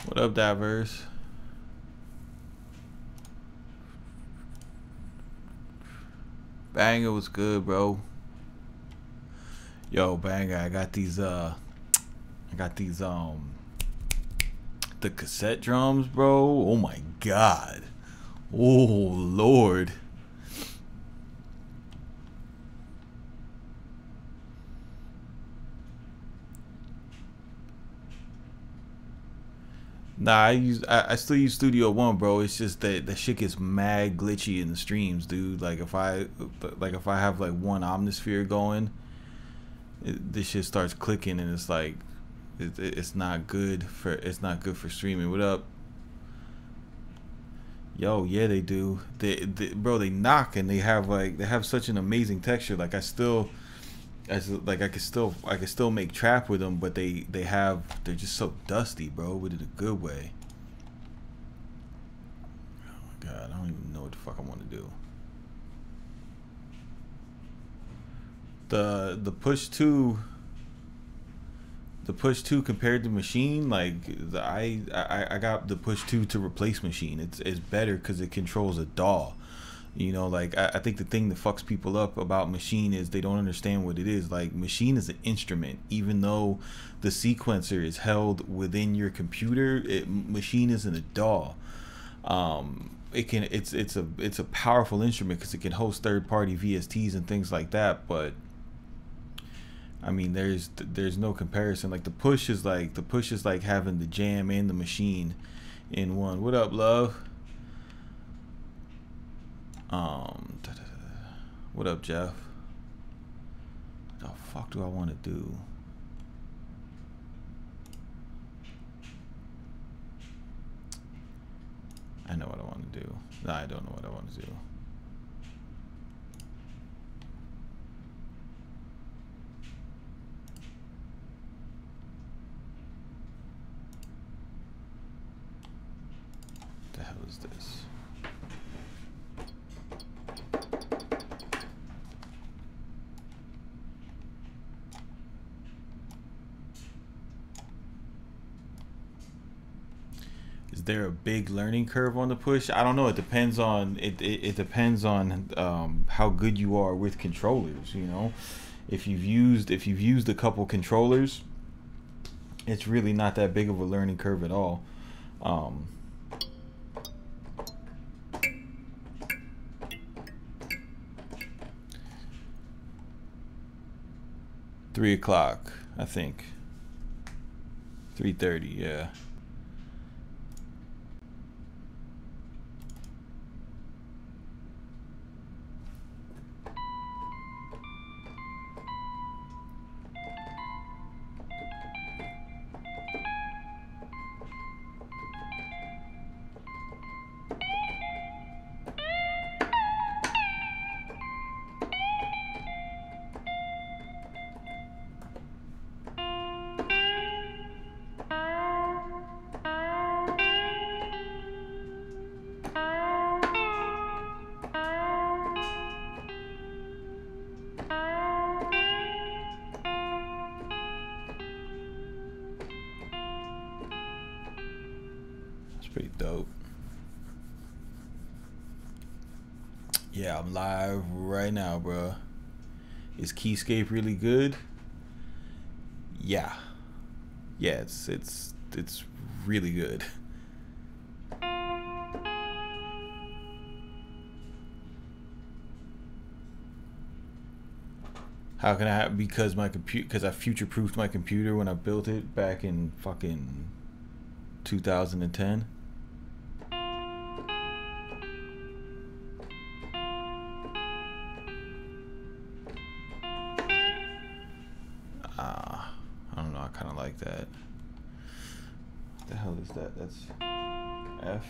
What up, Divers? Banger was good, bro. Yo, Banger, I got these the cassette drums, bro. Oh my god. Oh Lord. Nah, I still use Studio One, bro. It's just that the shit gets mad glitchy in the streams, dude. Like if I have like one Omnisphere going, this shit starts clicking and it's like it's not good for streaming. What up? Yo, yeah, they do. Bro, they knock and they have such an amazing texture. Like I could still make trap with them, but they're just so dusty, bro, but in a good way. Oh my god, I don't even know what the fuck I want to do. The push 2 compared to Machine, like I got the push 2 to replace Machine. It's better because it controls a DAW. You know, like I think the thing that fucks people up about Machine is they don't understand what it is. Like Machine is an instrument, even though the sequencer is held within your computer. Machine isn't a DAW. It's a powerful instrument because it can host third-party VSTs and things like that. But I mean, there's no comparison. Like the push is like having the jam and the Machine in one. What up, love? What up, Jeff? What the fuck do I want to do? I know what I want to do. No, I don't know what I want to do. What the hell is this? Is there a big learning curve on the push? I don't know. It depends on it depends on how good you are with controllers. You know, if you've used a couple controllers, it's really not that big of a learning curve at all. 3 o'clock, I think. 3:30, yeah. Pretty dope. Yeah, I'm live right now, bro. Is Keyscape really good? Yeah. Yeah, it's really good. How can I? Because my computer, because I future-proofed my computer when I built it back in fucking 2010. that. What the hell is that? That's F.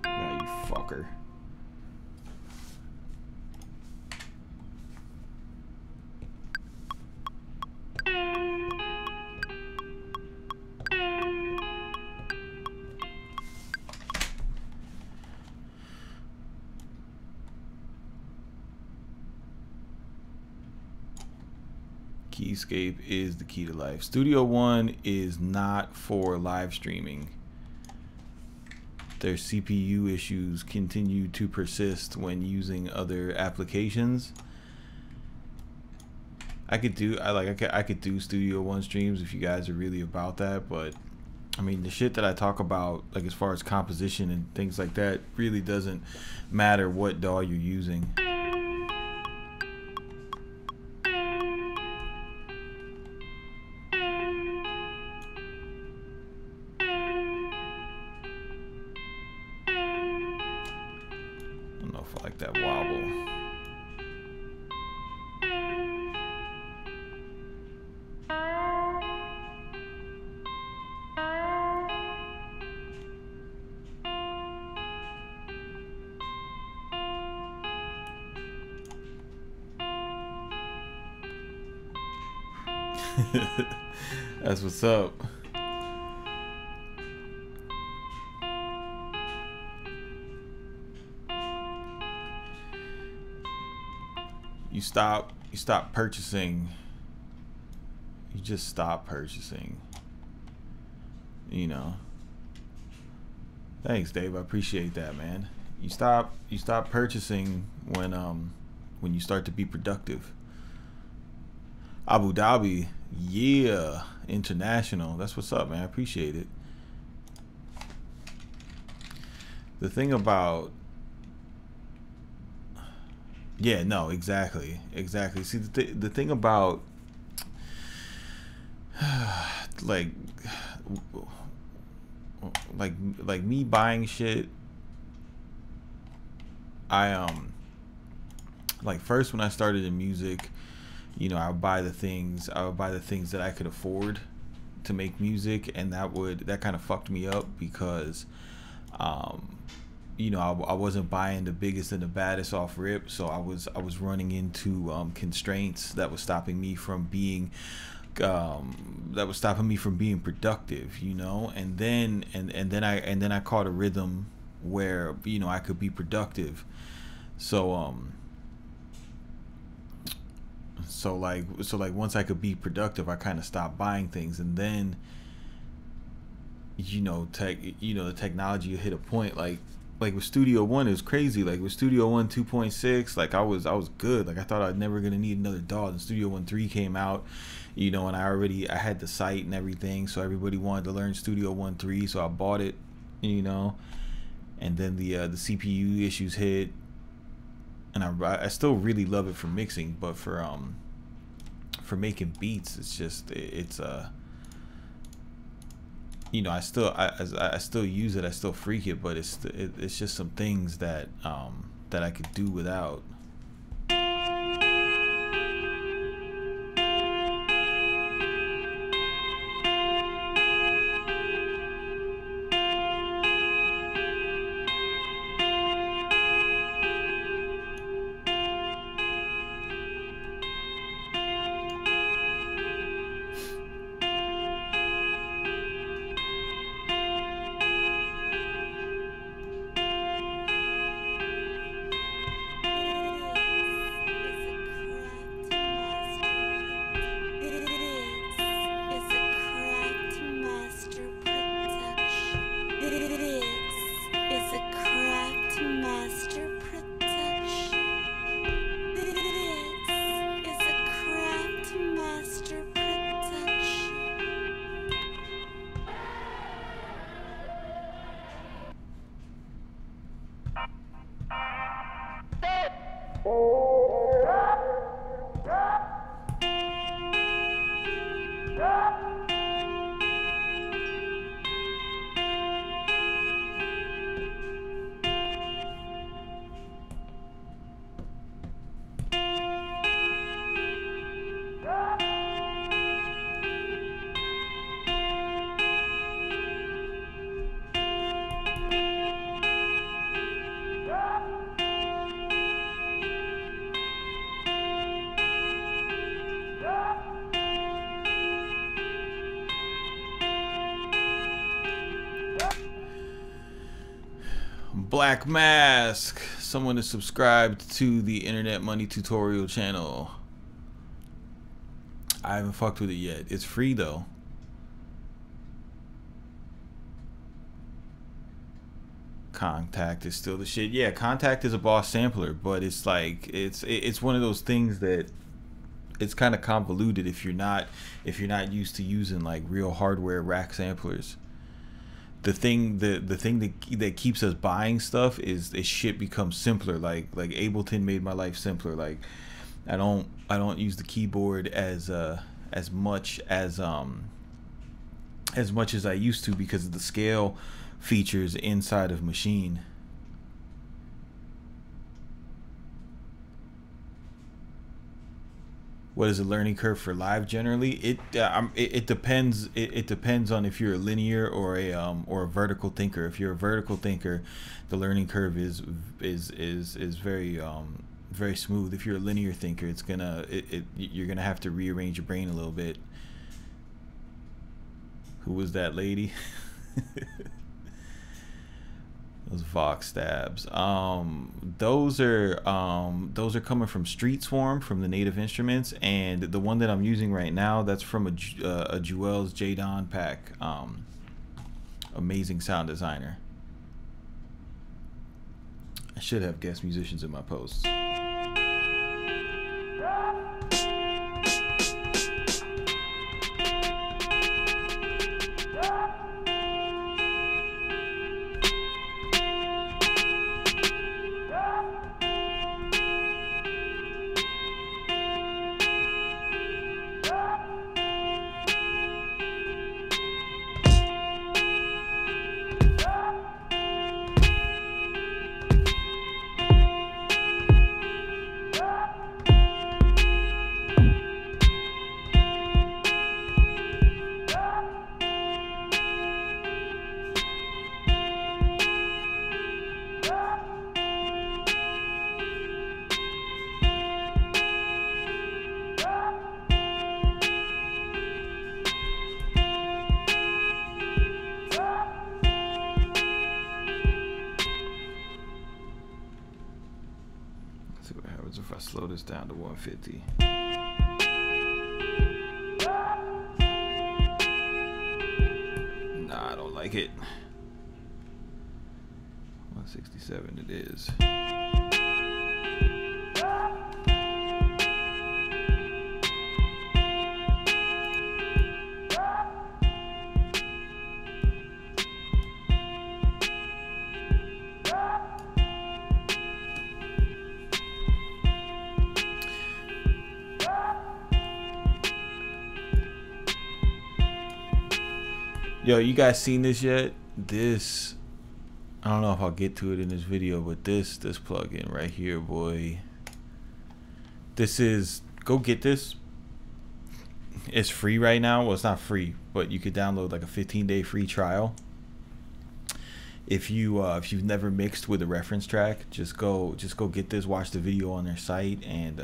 Yeah, you fucker. Keyscape is the key to life. Studio One is not for live streaming. Their CPU issues continue to persist when using other applications. I could do Studio One streams if you guys are really about that, but I mean the shit that I talk about, like as far as composition and things like that, really doesn't matter what DAW you're using. I don't know if I like that wobble. That's what's up. You stop purchasing. You just stop purchasing. You know. Thanks, Dave. I appreciate that, man. You stop purchasing when you start to be productive. Abu Dhabi, yeah, international. That's what's up, man. I appreciate it. The thing about, yeah, no, exactly. See, the thing about like me buying shit, I like first when I started in music, you know, I would buy the things that I could afford to make music, and that kind of fucked me up because you know, I wasn't buying the biggest and the baddest off rip, so I was running into constraints that was stopping me from being productive, you know. And then I caught a rhythm where, you know, I could be productive. So like once I could be productive, I kind of stopped buying things. And then, you know, the technology hit a point like with Studio One, it was crazy. Like with Studio One 2.6, like I was good. Like I thought I'd never gonna need another DAW. And Studio One 3 came out, you know, and I had the site and everything, so everybody wanted to learn Studio One 3, so I bought it, you know. And then the CPU issues hit, and I still really love it for mixing, but for making beats, it's just you know, I still use it, I still freak it, but it's just some things that I could do without. Black Mask. Someone is subscribed to the Internet Money Tutorial channel. I haven't fucked with it yet. It's free though. Contact is still the shit. Yeah, Contact is a boss sampler, but it's like it's one of those things that it's kind of convoluted if you're not used to using like real hardware rack samplers. The thing that keeps us buying stuff is shit becomes simpler. Like Ableton made my life simpler. Like I don't use the keyboard as much as I used to because of the scale features inside of Machine. What is the learning curve for live generally? It depends. It depends on if you're a linear or a vertical thinker. If you're a vertical thinker, the learning curve is very very smooth. If you're a linear thinker, you're gonna have to rearrange your brain a little bit. Who was that lady? Those Vox stabs. Those are coming from Street Swarm from the Native Instruments, and the one that I'm using right now, that's from a Jewel's J-Don pack. Amazing sound designer. I should have guest musicians in my posts. See what happens if I slow this down to 150. Nah, I don't like it. 167 it is. Yo, you guys seen this yet? This, I don't know if I'll get to it in this video, but this plugin right here, boy. This is, go get this. It's free right now. Well, it's not free, but you could download like a 15-day free trial. If you've never mixed with a reference track, just go get this. Watch the video on their site and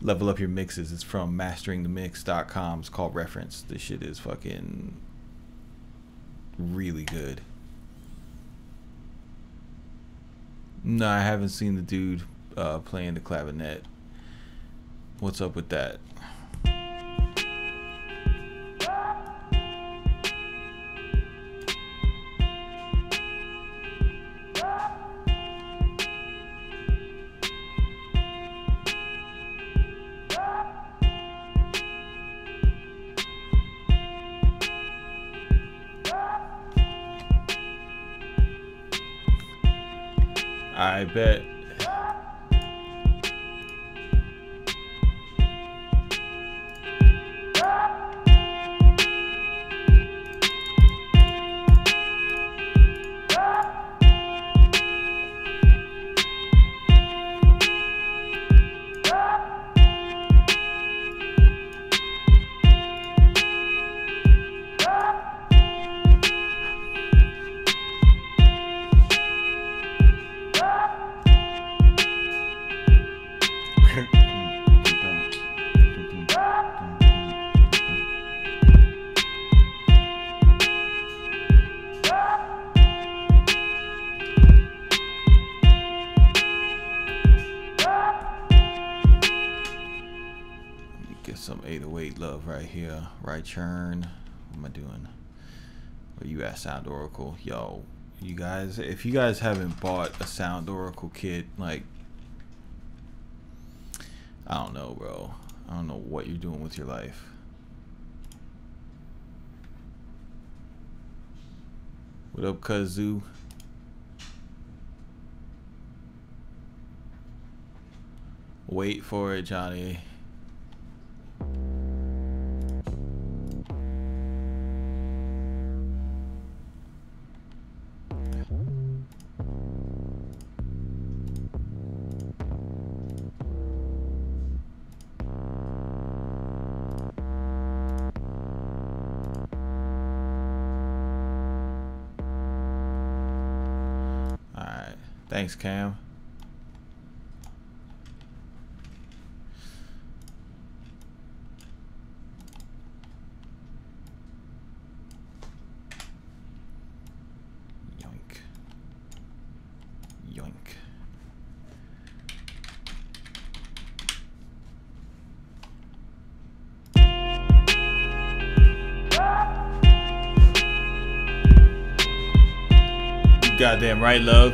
level up your mixes. It's from masteringthemix.com. It's called Reference. This shit is fucking really good. No, I haven't seen the dude playing the clavinet. What's up with that? I bet. 808 love right here. Right churn. What am I doing? Where you at, Sound Oracle? Yo, you guys, if you guys haven't bought a Sound Oracle kit, like, I don't know, bro. I don't know what you're doing with your life. What up, Kazoo? Wait for it, Johnny. Alright. Thanks, Cam. Goddamn right, love.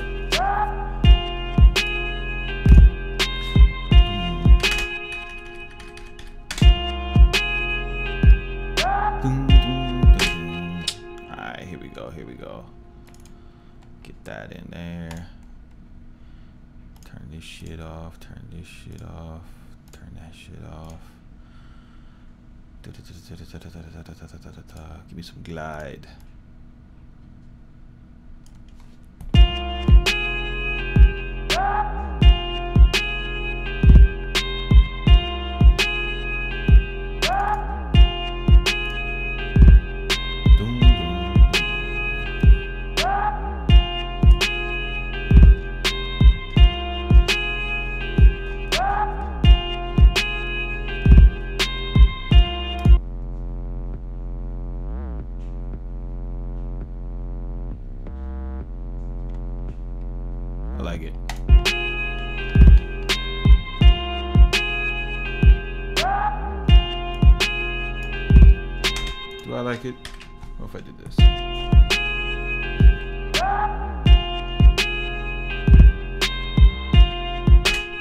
Alright, here we go, here we go. Get that in there. Turn this shit off, turn this shit off, turn that shit off. Give me some glide. I like it. Do I like it? What if I did this?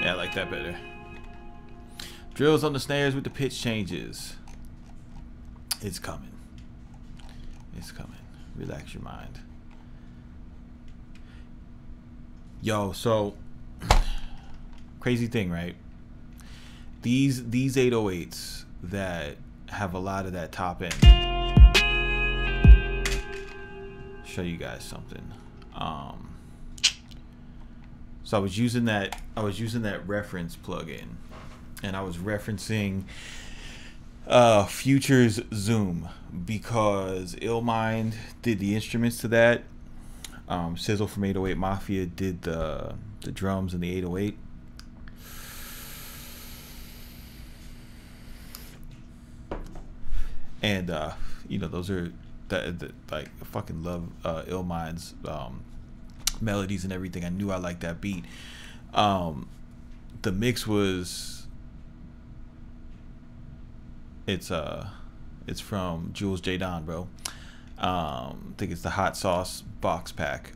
Yeah, I like that better. Drills on the snares with the pitch changes. It's coming. It's coming. Relax your mind. Yo, so crazy thing, right? These 808s that have a lot of that top end. Show you guys something. So I was using that reference plugin, and I was referencing Future's Zoom because Illmind did the instruments to that. Sizzle from 808 Mafia did the drums and the 808. And you know, those are like I fucking love Illmind's melodies and everything. I knew I liked that beat. The mix was it's from Jules J. Don, bro. I think it's the Hot Sauce box pack.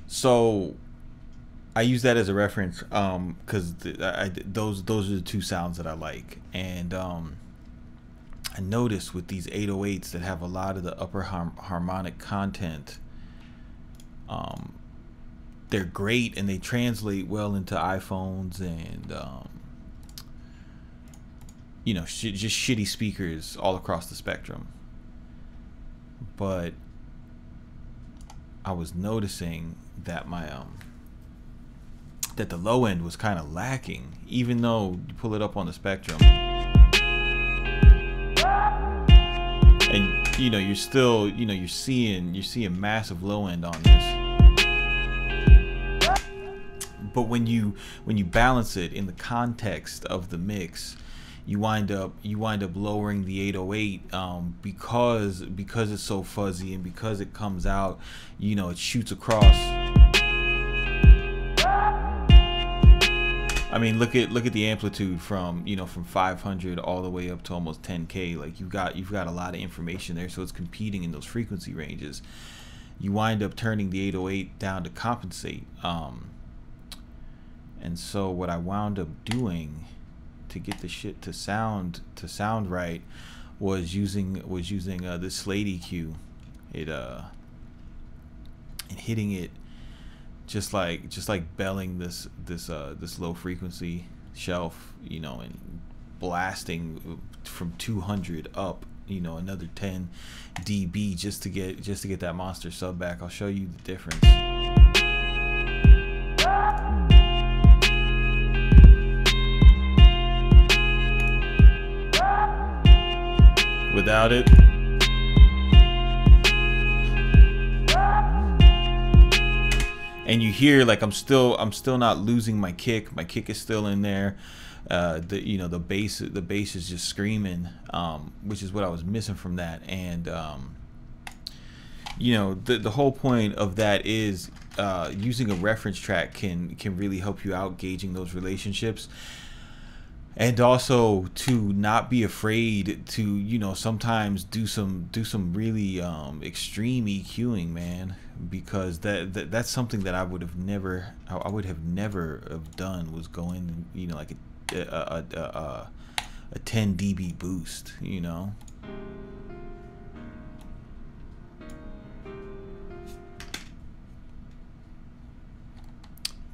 So I use that as a reference because those are the two sounds that I like. And I noticed with these 808s that have a lot of the upper harmonic content, they're great and they translate well into iPhones and you know, just shitty speakers all across the spectrum. But I was noticing that my that the low end was kind of lacking, even though you pull it up on the spectrum, and you know, you're still, you know, you're seeing massive low end on this. But when you balance it in the context of the mix, you wind up lowering the 808 because it's so fuzzy, and because it comes out, you know, it shoots across. I mean, look at the amplitude from, you know, from 500 all the way up to almost 10K. Like you've got a lot of information there, so it's competing in those frequency ranges. You wind up turning the 808 down to compensate. And so what I wound up doing to get the shit to sound right was using this slate EQ. And hitting it just like belling this low frequency shelf, you know, and blasting from 200 up, you know, another 10 dB just to get that monster sub back. I'll show you the difference. Without it, and you hear like I'm still not losing my kick. My kick is still in there. The bass is just screaming, which is what I was missing from that. And you know, the whole point of that is using a reference track can really help you out gauging those relationships. And also to not be afraid to, you know, sometimes do some really extreme EQing, man, because that's something that I would have never have done, was go in, you know, like a 10 dB boost, you know.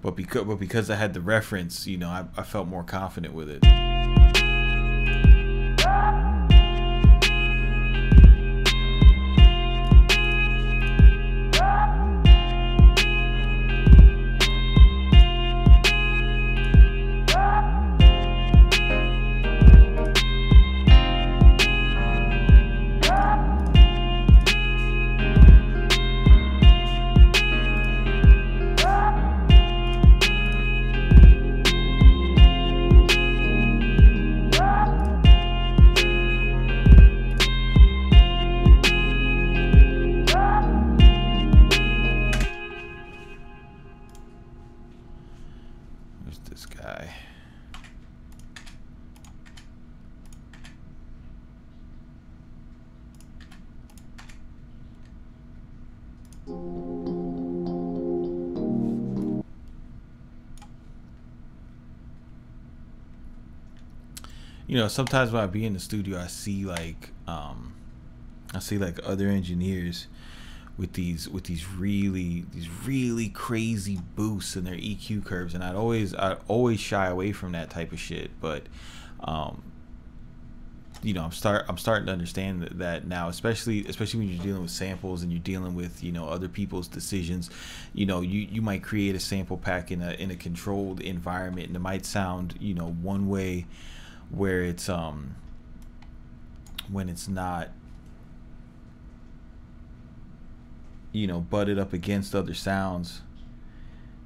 But because I had the reference, you know, I felt more confident with it. This guy. You know, sometimes when I be in the studio, I see like other engineers with these really crazy boosts in their EQ curves, and I'd always shy away from that type of shit. But you know, I'm starting to understand that now, especially when you're dealing with samples and you're dealing with, you know, other people's decisions. You know, you might create a sample pack in a controlled environment, and it might sound, you know, one way where it's when it's not, you know, butted up against other sounds,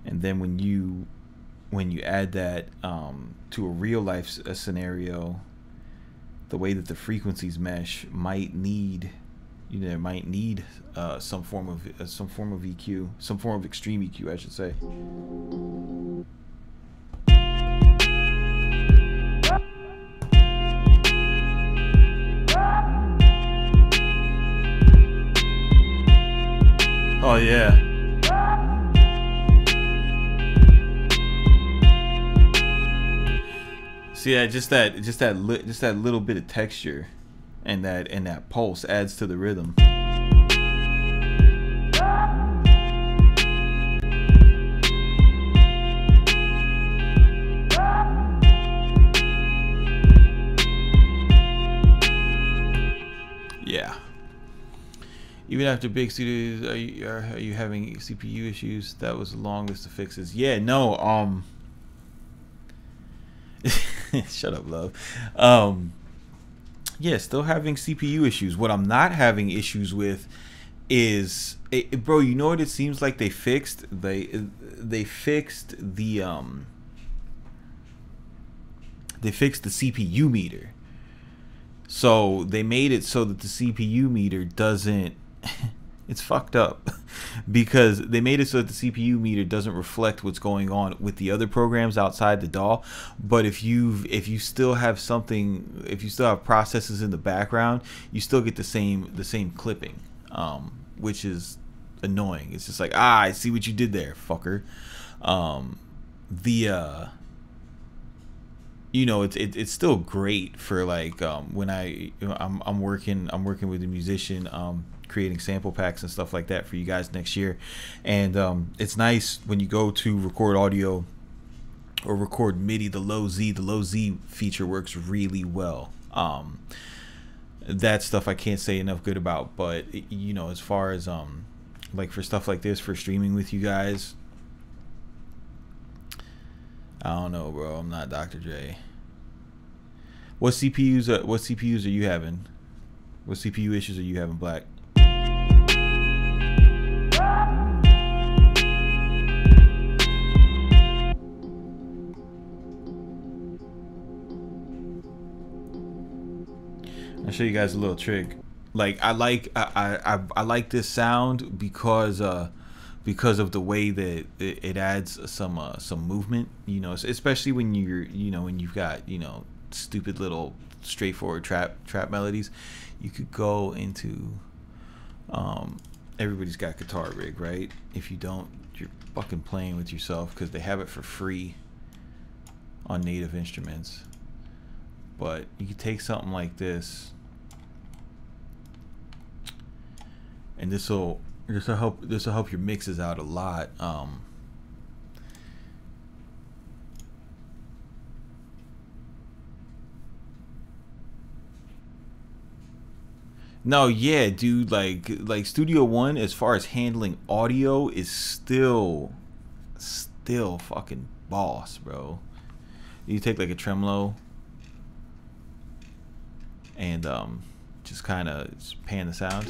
and then when you add that to a real life scenario, the way that the frequencies mesh might need, you know, it might need some form of EQ, some form of extreme EQ, I should say. Oh yeah. See, just that little bit of texture and that pulse adds to the rhythm. Yeah. Even after big studios, are you having CPU issues? That was a long list of fixes. Yeah, no. Shut up, love. Yeah, still having CPU issues. What I'm not having issues with is, bro, you know what it seems like they fixed? They fixed the CPU meter. So they made it so that the CPU meter doesn't It's fucked up because they made it so that the CPU meter doesn't reflect what's going on with the other programs outside the DAW. But if you still have something, if you still have processes in the background, you still get the same clipping, which is annoying. It's just like, I see what you did there, fucker. You know, it's still great for like when I'm working with a musician, creating sample packs and stuff like that for you guys next year. And it's nice when you go to record audio or record MIDI, the low Z feature works really well. That stuff I can't say enough good about. But you know, as far as like for stuff like this, for streaming with you guys, I don't know, bro. I'm not Dr. J. What CPUs are you having? What CPU issues are you having, Black? I'll show you guys a little trick. Like I like this sound because of the way that it adds some movement, you know, especially when when you've got, you know, stupid little straightforward trap melodies. You could go into everybody's got Guitar Rig, right? If you don't, you're fucking playing with yourself, because they have it for free on Native Instruments. But you could take something like this, and this will help your mixes out a lot. No, yeah, dude, like Studio One, as far as handling audio, is still fucking boss, bro. You take like a tremolo and just kind of pan the sound.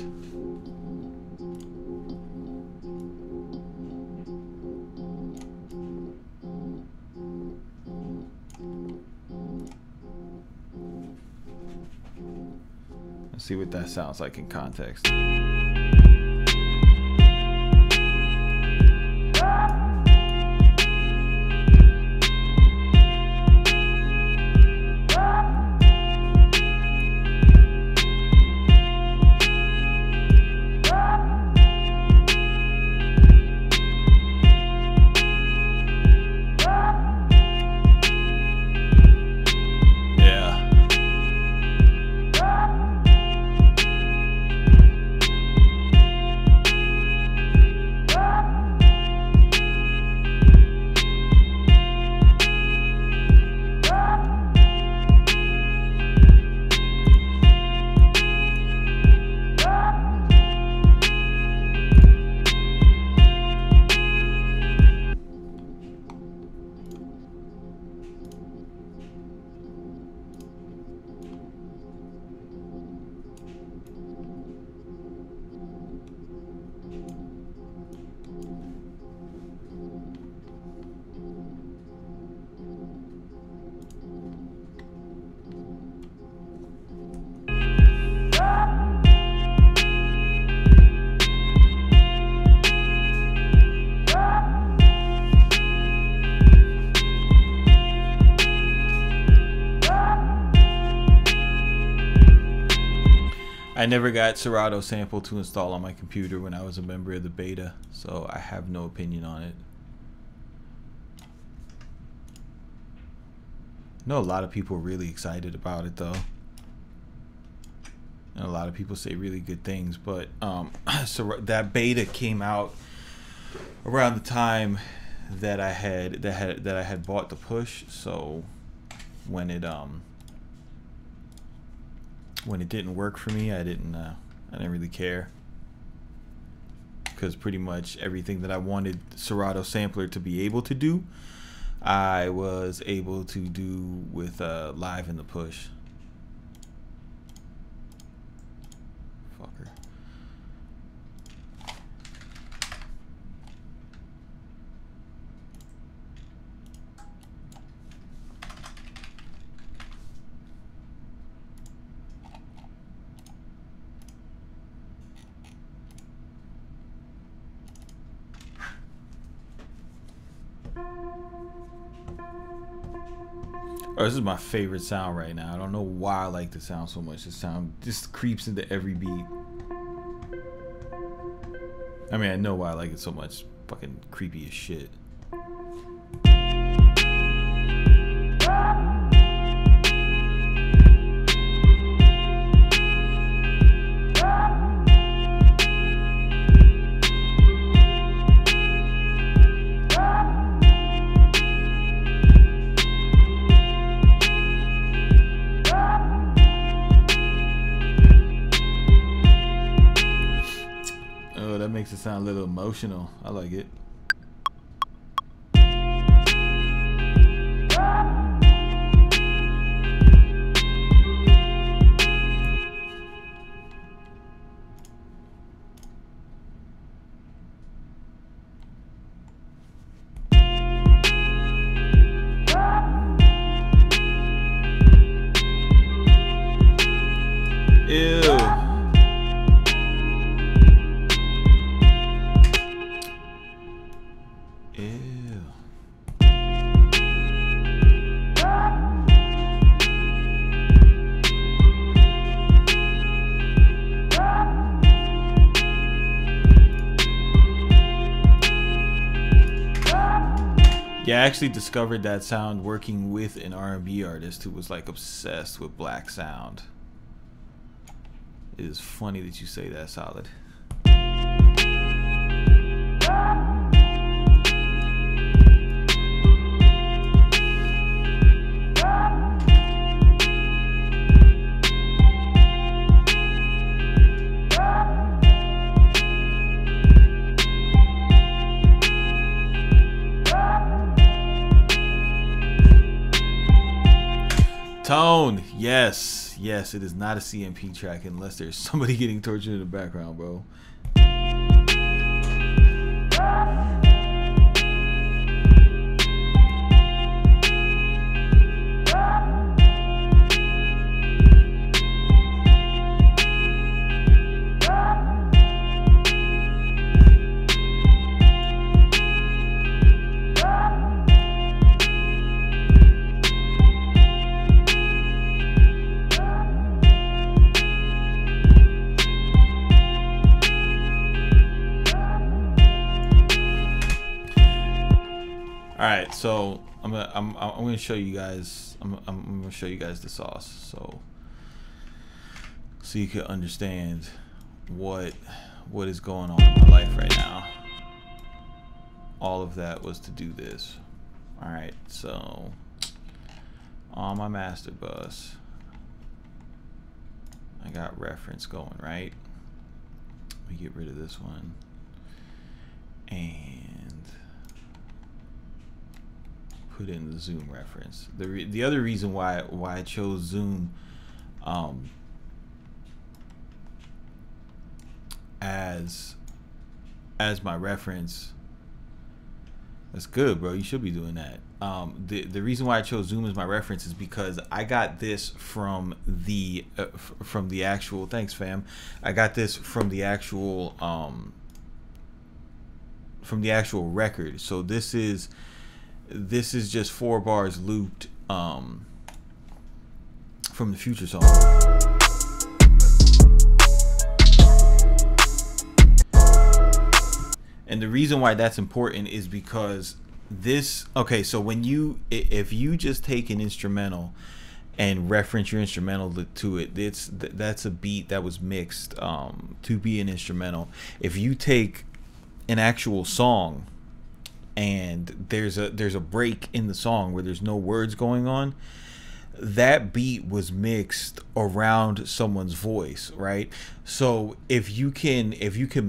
Let's see what that sounds like in context. I never got Serato sample to install on my computer when I was a member of the beta, so I have no opinion on it. I know a lot of people are really excited about it though, and a lot of people say really good things, but so that beta came out around the time that I had bought the push, so when it didn't work for me, I didn't really care, because pretty much everything that I wanted Serato sampler to be able to do, I was able to do with live in the push. Fucker. Oh, this is my favorite sound right now. I don't know why I like the sound so much. This sound just creeps into every beat. I mean, I know why I like it so much. Fucking creepy as shit. That makes it sound a little emotional. I like it. Ew. Yeah, I actually discovered that sound working with an R&B artist who was like obsessed with black sound. It is funny that you say that, Solid. Tone, yes, yes, it is not a CMP track unless there's somebody getting tortured in the background, bro. All right, so I'm gonna show you guys. I'm gonna show you guys the sauce, so you can understand what is going on in my life right now. All of that was to do this. All right, so on my master bus, I got reference going, right? Let me get rid of this one and put in the Zoom reference. The other reason why I chose Zoom as my reference. That's good, bro. You should be doing that. The reason why I chose Zoom as my reference is because I got this from the actual. Thanks, fam. I got this from the actual record. So this is just 4 bars looped from the Future song. And the reason why that's important is because this, okay, so if you just take an instrumental and reference your instrumental to it, that's a beat that was mixed to be an instrumental. If you take an actual song and there's a break in the song where there's no words going on, that beat was mixed around someone's voice, right? So if you can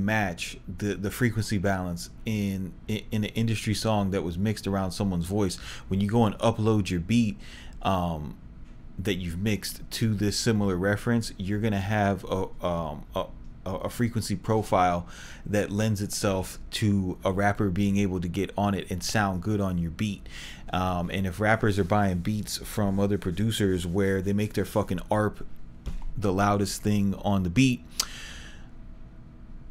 match the frequency balance in an industry song that was mixed around someone's voice, when you go and upload your beat that you've mixed to this similar reference, you're gonna have a frequency profile that lends itself to a rapper being able to get on it and sound good on your beat. And if rappers are buying beats from other producers where they make their fucking ARP the loudest thing on the beat,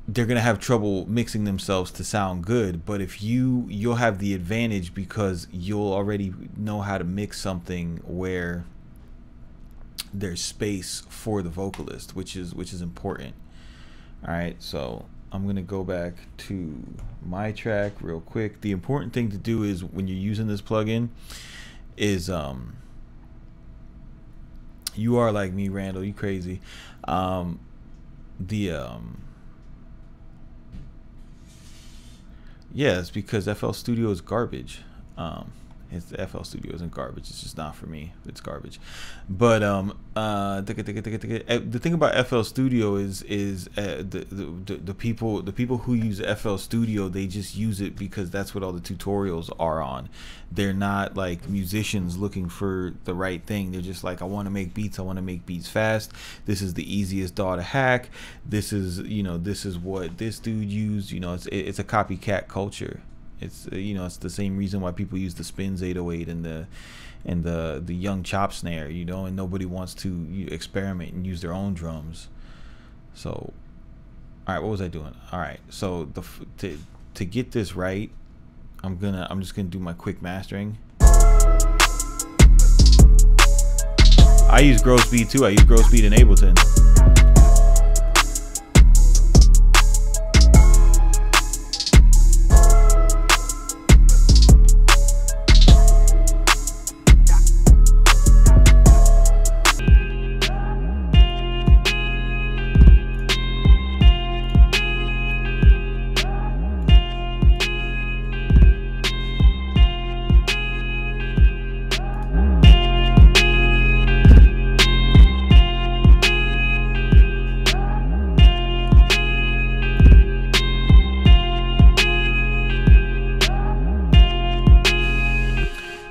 they're gonna have trouble mixing themselves to sound good. But if you'll have the advantage because you'll already know how to mix something where there's space for the vocalist, which is important. All right, so I'm gonna go back to my track real quick. The important thing to do is when you're using this plugin is you are like me, Randall, you crazy. Yeah, it's because FL Studio is garbage. It's the FL Studio isn't garbage. It's just not for me. It's garbage. But the thing about FL Studio is the people who use FL Studio, they just use it because that's what all the tutorials are on. They're not like musicians looking for the right thing. They're just like, I want to make beats. I want to make beats fast. This is the easiest DAW to hack. This is, you know, this is what this dude used. You know, it's a copycat culture. It's, you know, it's the same reason why people use the Spins 808 and the young chop snare, you know, and nobody wants to experiment and use their own drums. So, all right, what was I doing? All right, so to get this right, I'm just gonna do my quick mastering. I use Grow Speed too. I use Grow Speed in Ableton.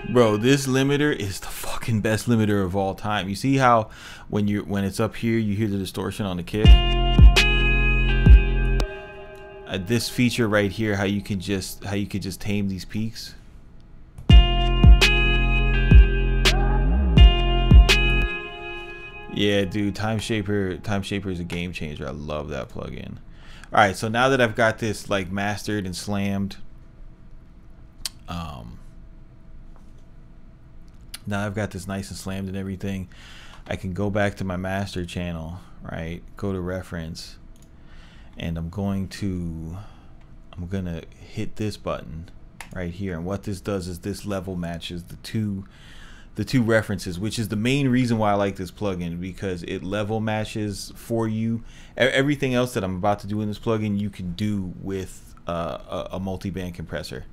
Bro, this limiter is the fucking best limiter of all time. You see how when it's up here, you hear the distortion on the kick? This feature right here, how you could just tame these peaks. Yeah, dude, Time Shaper is a game changer. I love that plugin. All right, so now that I've got this like mastered and slammed, now I've got this nice and slammed and everything, I can go back to my master channel, right? Go to reference, and I'm gonna hit this button right here. And what this does is this level matches the two references, which is the main reason why I like this plugin, because it level matches for you. Everything else that I'm about to do in this plugin, you can do with a multi-band compressor.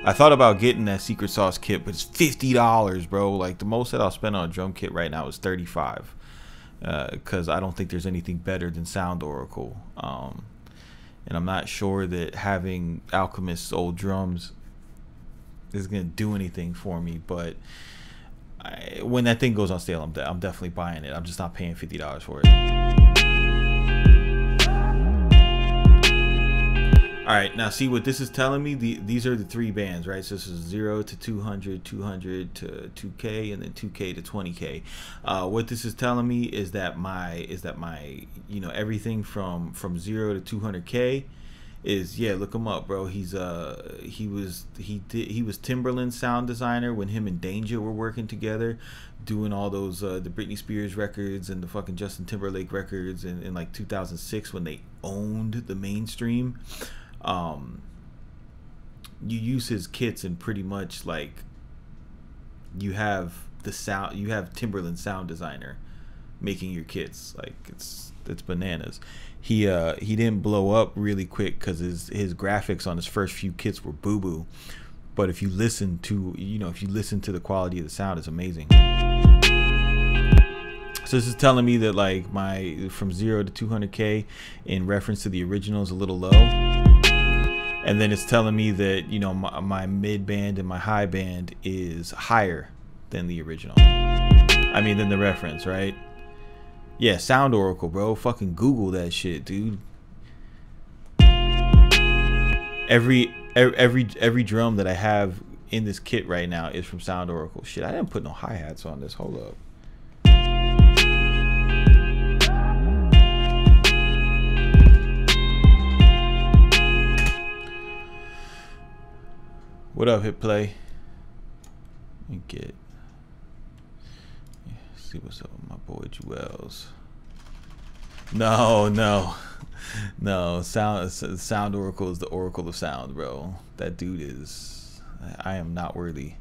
I thought about getting that Secret Sauce kit, but it's $50, bro. Like, the most that I'll spend on a drum kit right now is $35, because I don't think there's anything better than Sound Oracle. And I'm not sure that having Alchemist's old drums is gonna do anything for me, but when that thing goes on sale, I'm definitely buying it. I'm just not paying $50 for it. All right, now see what this is telling me. These are the three bands, right? So this is 0 to 200, 200 to 2K, and then 2K to 20K. What this is telling me is that my you know, everything from 0 to 200K is, yeah, look him up, bro. He was Timberland's sound designer when him and Danger were working together, doing all those the Britney Spears records and the fucking Justin Timberlake records in like 2006 when they owned the mainstream. You use his kits and pretty much like you have Timberland sound designer making your kits. Like it's bananas. He didn't blow up really quick because his graphics on his first few kits were boo-boo, but if you listen to the quality of the sound, it's amazing. So this is telling me that like my from 0 to 200K in reference to the original is a little low, and then it's telling me that, you know, my mid band and my high band is higher than the original. I mean, than the reference, right? Yeah, Sound Oracle, bro. Fucking Google that shit, dude. Every drum that I have in this kit right now is from Sound Oracle. Shit, I didn't put no hi-hats on this. Hold up. What up, hit play? Let me get. See what's up with my boy Jewels. No, no, no. Sound Oracle is the Oracle of Sound, bro. That dude is. I am not worthy.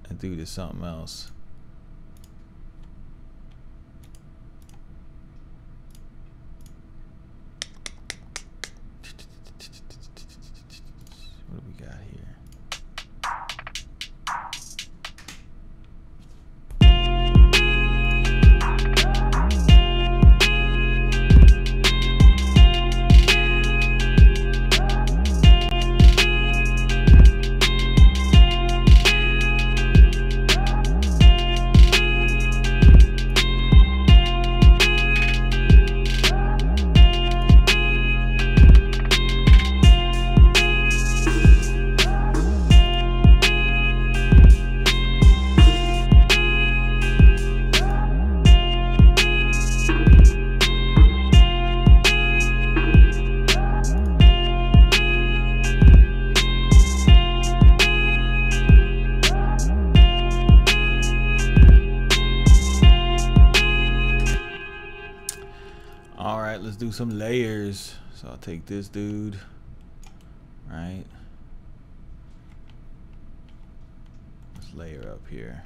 That dude is something else. What do we got here? Let's do some layers. So I'll take this dude, right? Let's layer up here.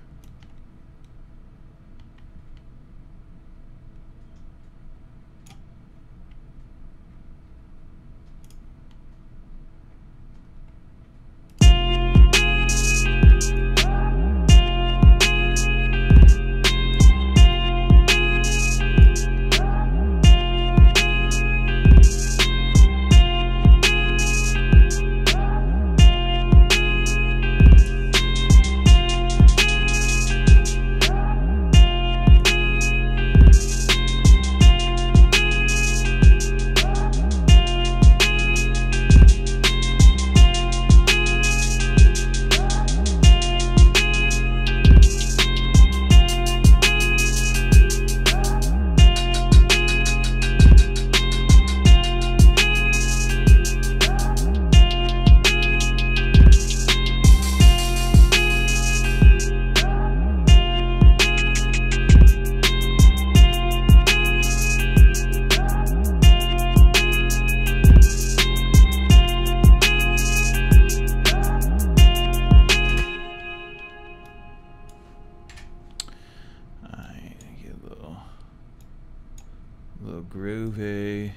A little groovy.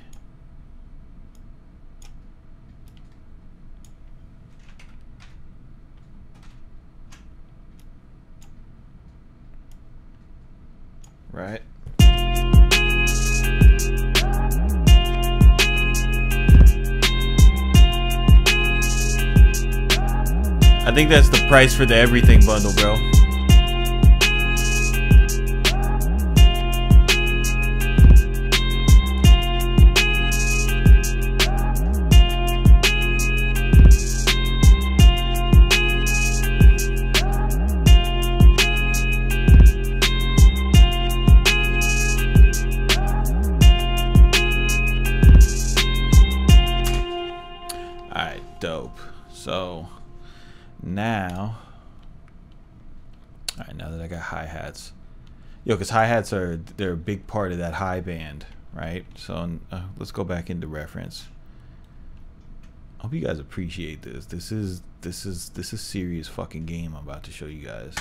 Right. I think that's the price for the everything bundle, bro. Dope. So now, all right, now that I got hi-hats, because hi-hats they're a big part of that high band, right? So let's go back into reference. I hope you guys appreciate this. This is serious fucking game I'm about to show you guys.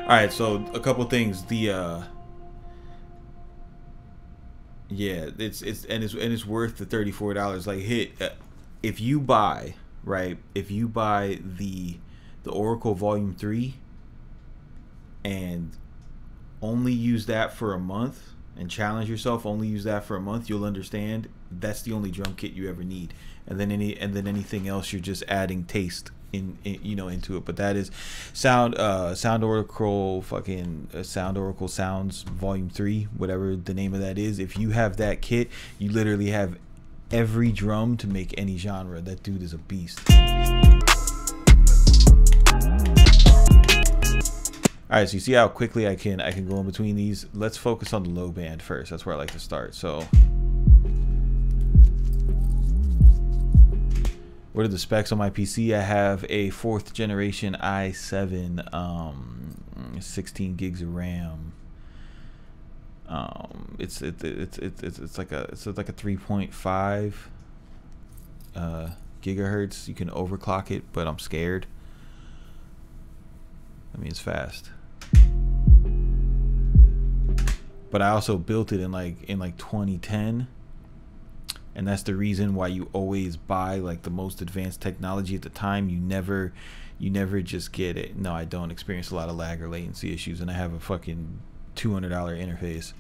All right, so a couple things. Yeah, it's worth the $34. Like, if you buy, right? If you buy the Oracle Volume 3 and only use that for a month and challenge yourself, only use that for a month, you'll understand that's the only drum kit you ever need. And then anything else, you're just adding taste into it. But that is Sound Oracle Sounds Volume 3, whatever the name of that is. If you have that kit, you literally have every drum to make any genre. That dude is a beast. All right, so you see how quickly I can go in between these. Let's focus on the low band first. That's where I like to start. So what are the specs on my PC? I have a 4th generation i7, 16 gigs of RAM. It's like a 3.5 gigahertz. You can overclock it, but I'm scared. I mean, it's fast. But I also built it in like 2010, and that's the reason why you always buy like the most advanced technology at the time. You never just get it. No, I don't experience a lot of lag or latency issues, and I have a fucking $200 interface.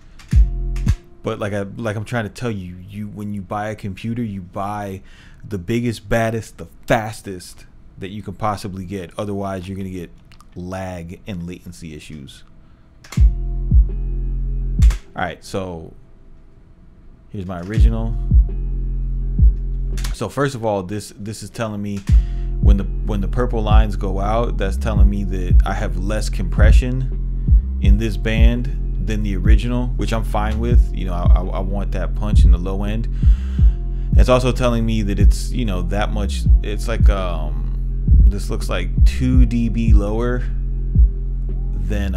But like I'm trying to tell you, when you buy a computer, you buy the biggest, baddest, the fastest that you can possibly get. Otherwise, you're gonna get lag and latency issues. All right, so here's my original. So first of all, this is telling me when the purple lines go out, that's telling me that I have less compression in this band than the original, which I'm fine with. You know, I want that punch in the low end. It's also telling me that it's, you know, that much. It's like this looks like 2 dB lower than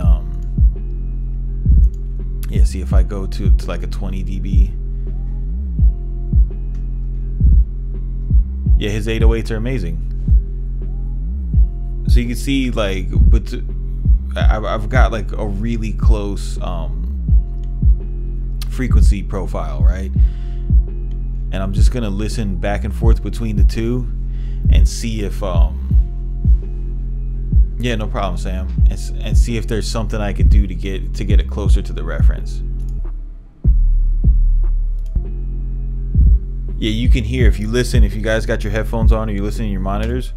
yeah, see if I go to like a 20 dB. Yeah, his 808s are amazing. So you can see like, but I've got like a really close frequency profile, right? And I'm just gonna listen back and forth between the two and see if yeah, no problem, Sam. And see if there's something I could do to get it closer to the reference. Yeah, you can hear if you listen. If you guys got your headphones on or you listen to your monitors.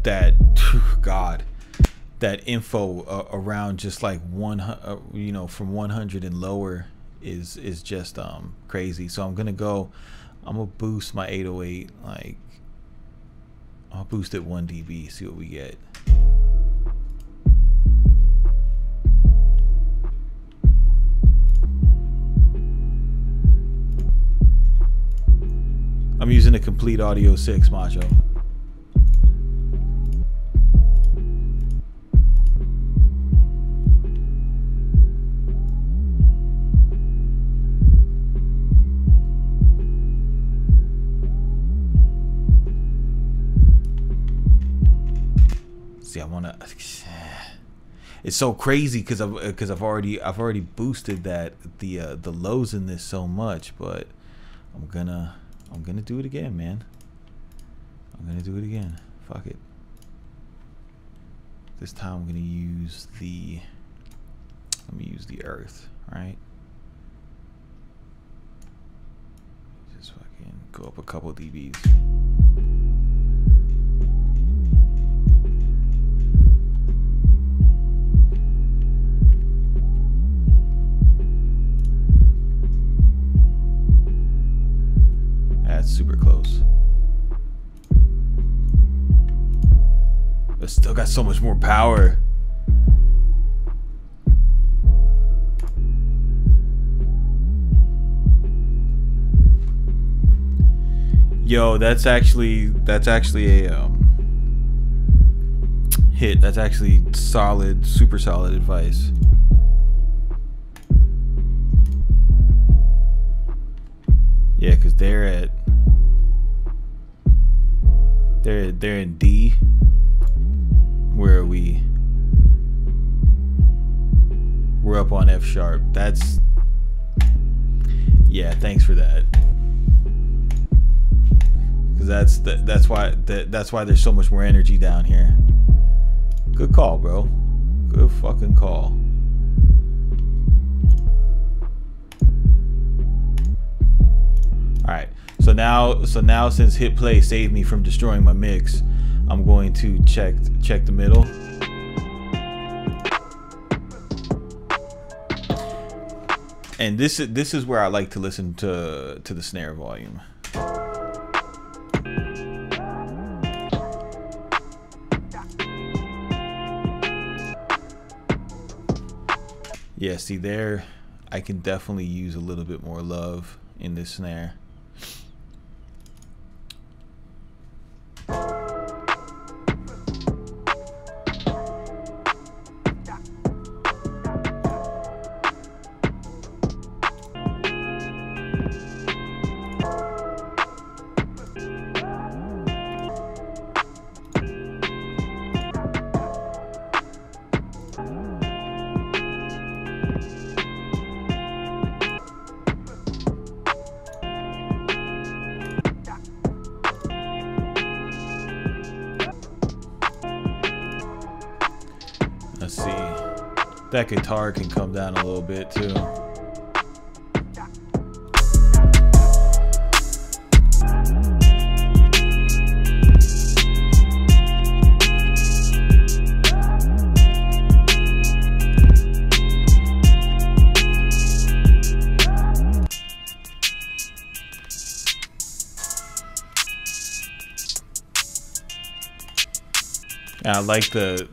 That, God. That info around just like you know, from 100 and lower is just crazy. So I'm gonna boost my 808, like I'll boost it 1 dB, see what we get. I'm using a Complete Audio 6 Macho. See, I wanna. It's so crazy because I've already boosted the lows in this so much, but I'm gonna do it again, man. I'm gonna do it again. Fuck it. This time I'm gonna use the. Let me use the earth, right? Just fucking go up a couple dBs. That's super close. But still got so much more power. Yo, that's actually a hit. That's actually solid, super solid advice. Yeah, cause they're in D. Where are we? We're up on F sharp. That's, yeah, thanks for that. Cause that's why there's so much more energy down here. Good call, bro. Good fucking call. All right. So now since hit play saved me from destroying my mix, I'm going to check the middle. And this is where I like to listen to the snare volume. Yeah, see there, I can definitely use a little bit more love in this snare. Let's see. That guitar can come down a little bit too. I like the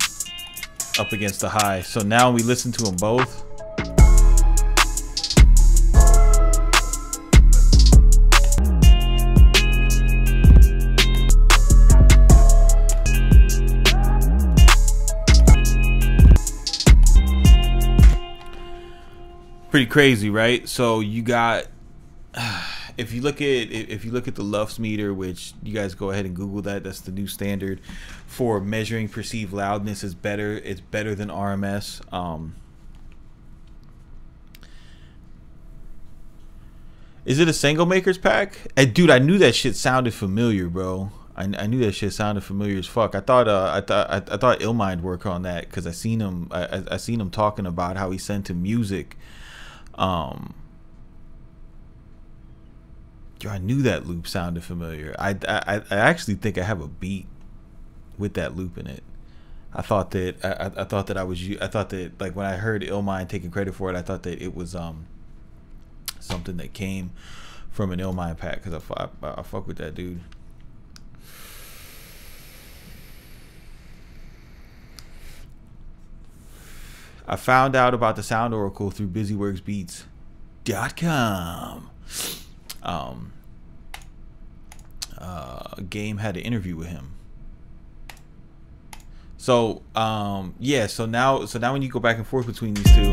up against the high. So now we listen to them both. Pretty crazy, right? So you got if you look at the Lufs meter, which you guys go ahead and Google that, that's the new standard for measuring perceived loudness. Is better. It's better than RMS. Is it a single makers pack? And dude, I knew that shit sounded familiar, bro. I knew that shit sounded familiar as fuck. I thought Illmind worked on that because I seen him. I seen him talking about how he sent him music. Yo, I knew that loop sounded familiar. I actually think I have a beat with that loop in it. I thought that I thought that like when I heard Illmind taking credit for it, I thought that it was something that came from an Illmind pack because I fuck with that dude. I found out about the Sound Oracle through busyworksbeats.com. Game had an interview with him. So yeah, so now when you go back and forth between these two,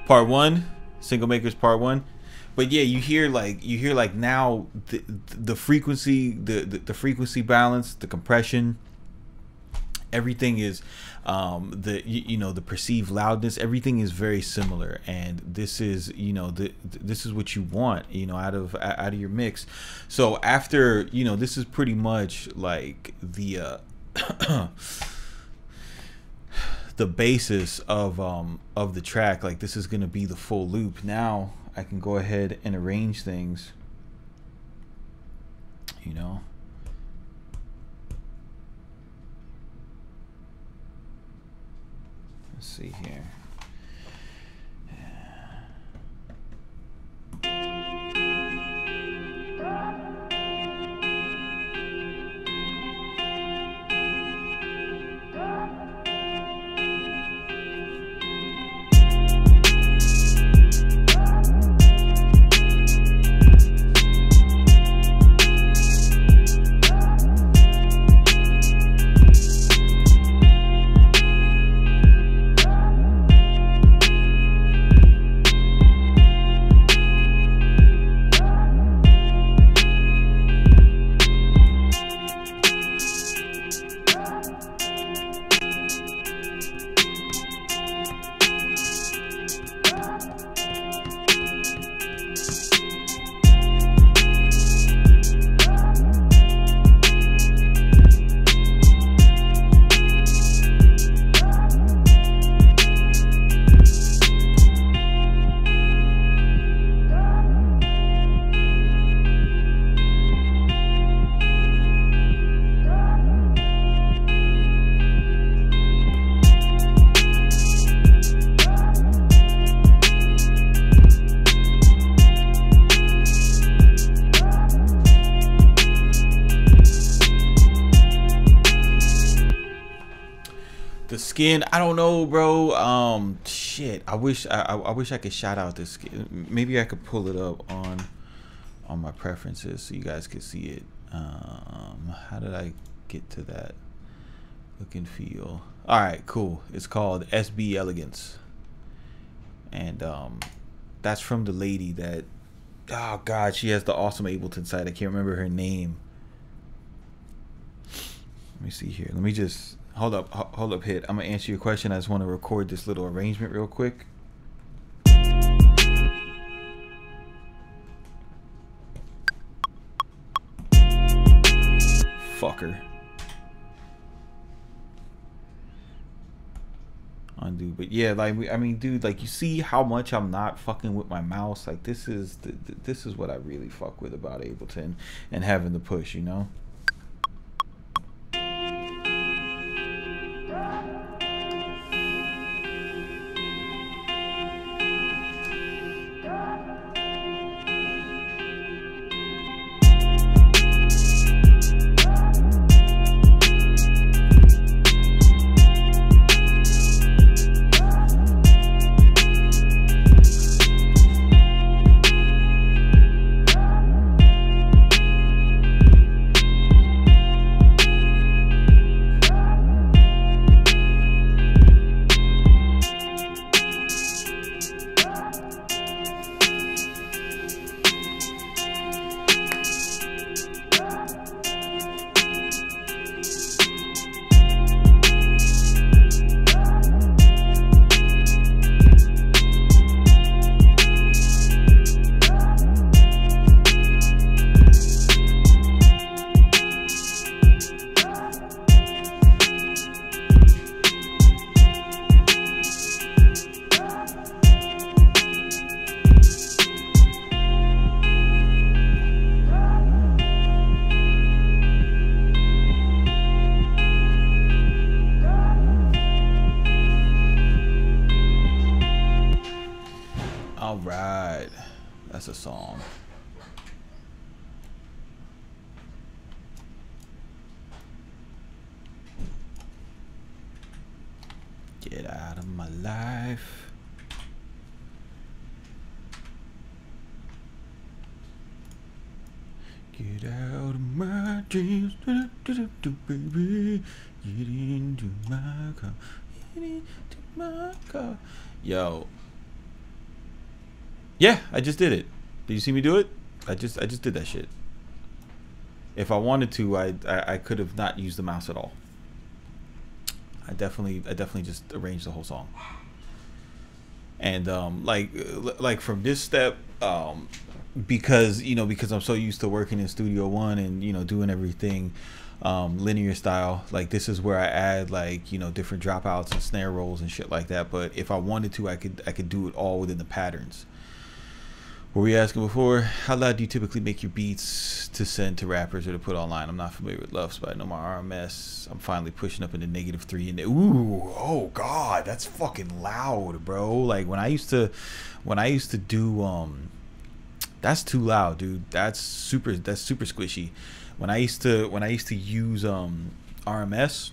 part one, single makers part one. But yeah, you hear like now the frequency, the frequency balance, the compression, everything is the perceived loudness, everything is very similar, and this is this is what you want out of your mix. So after this is pretty much like the the basis of the track. Like this is gonna be the full loop. Now I can go ahead and arrange things, Let's see here. skin, I don't know, bro. Shit. I wish I could shout out this skin. Maybe I could pull it up on my preferences so you guys could see it. How did I get to that look and feel? All right, cool. It's called SB Elegance, and that's from the lady that, oh god, she has the awesome Ableton site. I can't remember her name. Let me see here. Let me just hold up, hit. I'm gonna answer your question. I just want to record this little arrangement real quick. Fucker. Undo. But yeah, like, I mean, dude, like, you see how much I'm not fucking with my mouse. Like, this is what I really fuck with about Ableton and having the push, you know. All right, that's a song. Get out of my life. Get out of my dreams, baby. Get into my car. Get into my car. Yo. Yeah, I just did it. Did you see me do it? I just did that shit. If I wanted to, I could have not used the mouse at all. I definitely just arranged the whole song. And like from this step, because I'm so used to working in Studio One and doing everything linear style, like this is where I add like different dropouts and snare rolls and shit like that. But if I wanted to, I could do it all within the patterns. What were you asking before? How loud do you typically make your beats to send to rappers or to put online? I'm not familiar with Luffs, but I know my RMS. I'm finally pushing up into -3. And ooh, oh god, that's fucking loud, bro. Like when I used to do that's too loud, dude. That's super squishy. When I used to use RMS,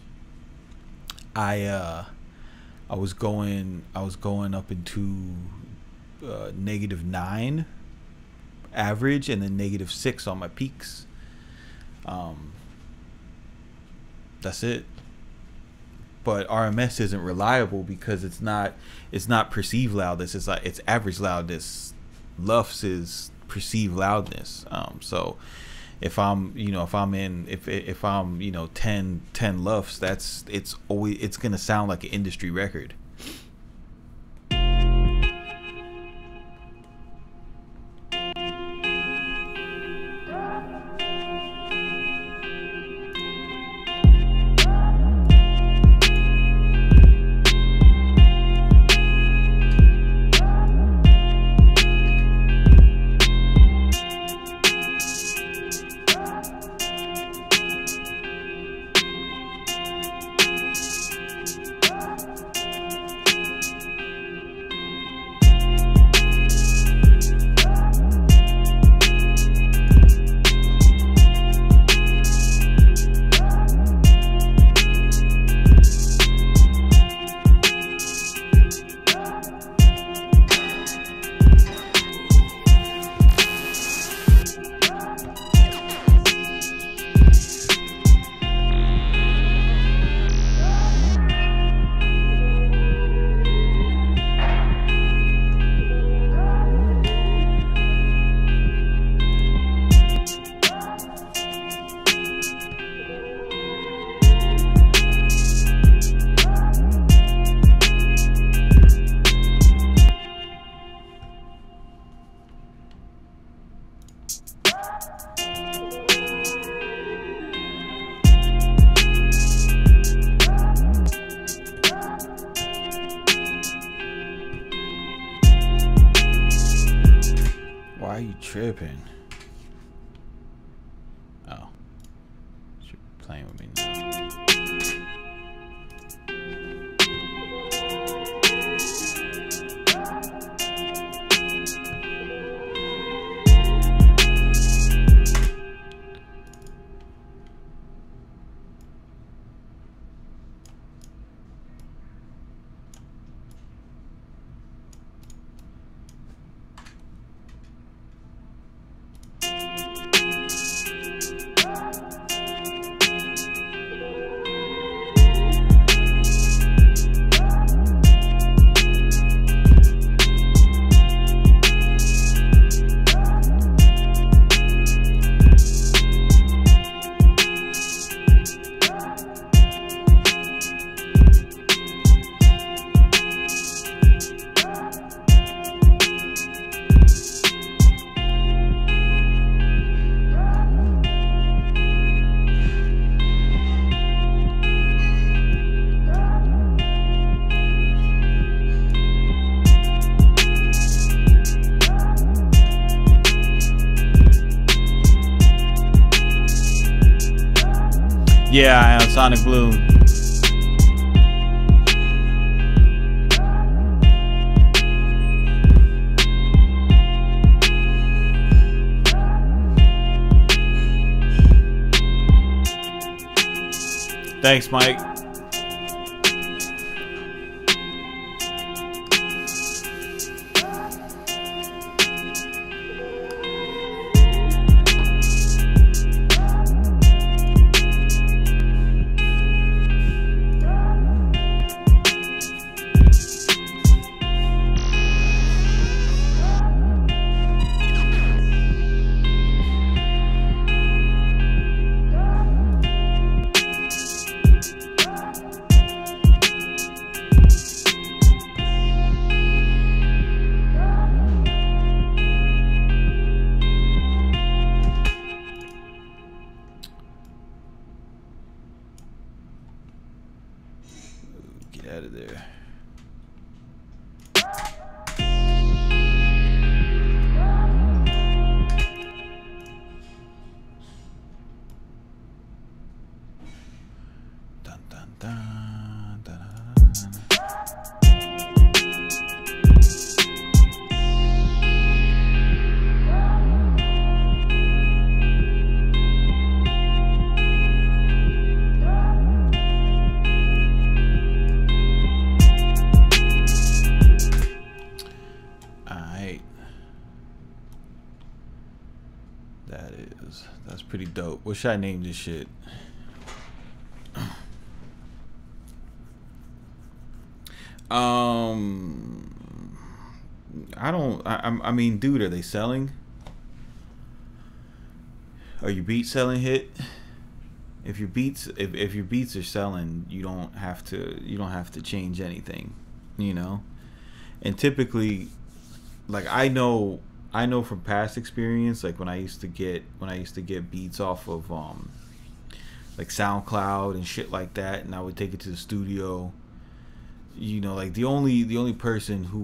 I was going up into -9 average and then -6 on my peaks. That's it. But RMS isn't reliable because it's not perceived loudness. It's like it's average loudness. Luffs is perceived loudness. So if I'm 10 Luffs, it's gonna sound like an industry record. tripping. Oh. You're playing with me now. Yeah, I am Sonic Bloom. Thanks, Mike. Get out of there. Dun, dun, dun, dun, dun, dun. That's pretty dope. What should I name this shit? I mean, dude, are they selling? Are your beats selling hit? If your beats are selling, you don't have to change anything, you know? And typically, like I know from past experience, like when I used to get beats off of like SoundCloud and shit like that, and I would take it to the studio. You know, like the only person who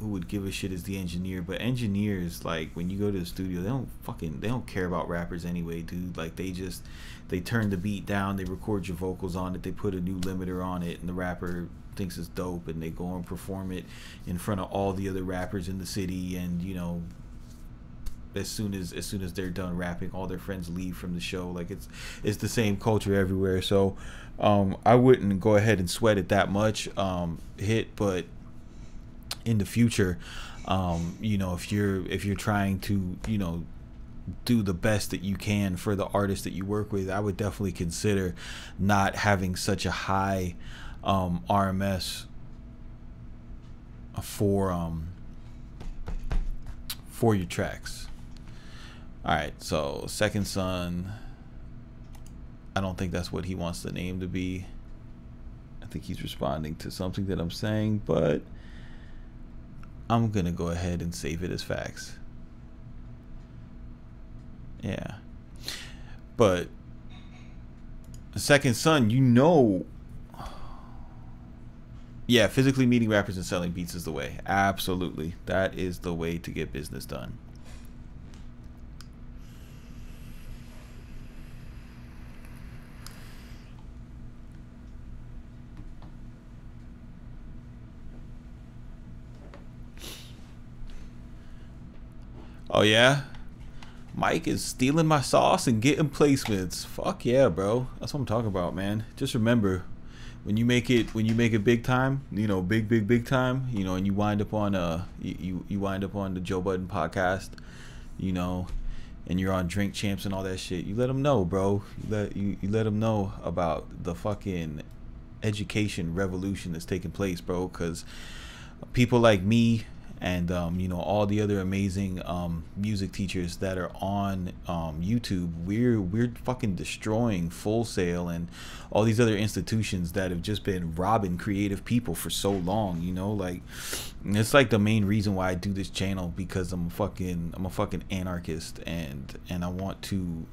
would give a shit is the engineer. But engineers, like when you go to the studio, they don't care about rappers anyway, dude. Like they turn the beat down, they record your vocals on it, they put a new limiter on it, and the rapper thinks it's dope, and they go and perform it in front of all the other rappers in the city. And you know, as soon as they're done rapping, all their friends leave from the show. Like it's the same culture everywhere. So I wouldn't go ahead and sweat it that much. Hit, but in the future, you know, if you're trying to, you know, do the best that you can for the artist that you work with, I would definitely consider not having such a high RMS for your tracks. All right, so Second Son, I don't think that's what he wants the name to be. I think he's responding to something that I'm saying, but I'm gonna go ahead and save it as facts. Yeah, but Second Son, you know, yeah, physically meeting rappers and selling beats is the way. Absolutely, that is the way to get business done. Oh yeah, Mike is stealing my sauce and getting placements. Fuck yeah, bro. That's what I'm talking about, man. Just remember, when you make it big time, you know, big time, you know, and you wind up on you wind up on the Joe Budden podcast, you know, and you're on Drink Champs and all that shit. You let them know, bro. You let them know about the fucking education revolution that's taking place, bro. Because people like me and you know, all the other amazing music teachers that are on YouTube, we're fucking destroying Full Sail and all these other institutions that have just been robbing creative people for so long. You know, like, it's like the main reason why I do this channel, because I'm a fucking anarchist, and I want to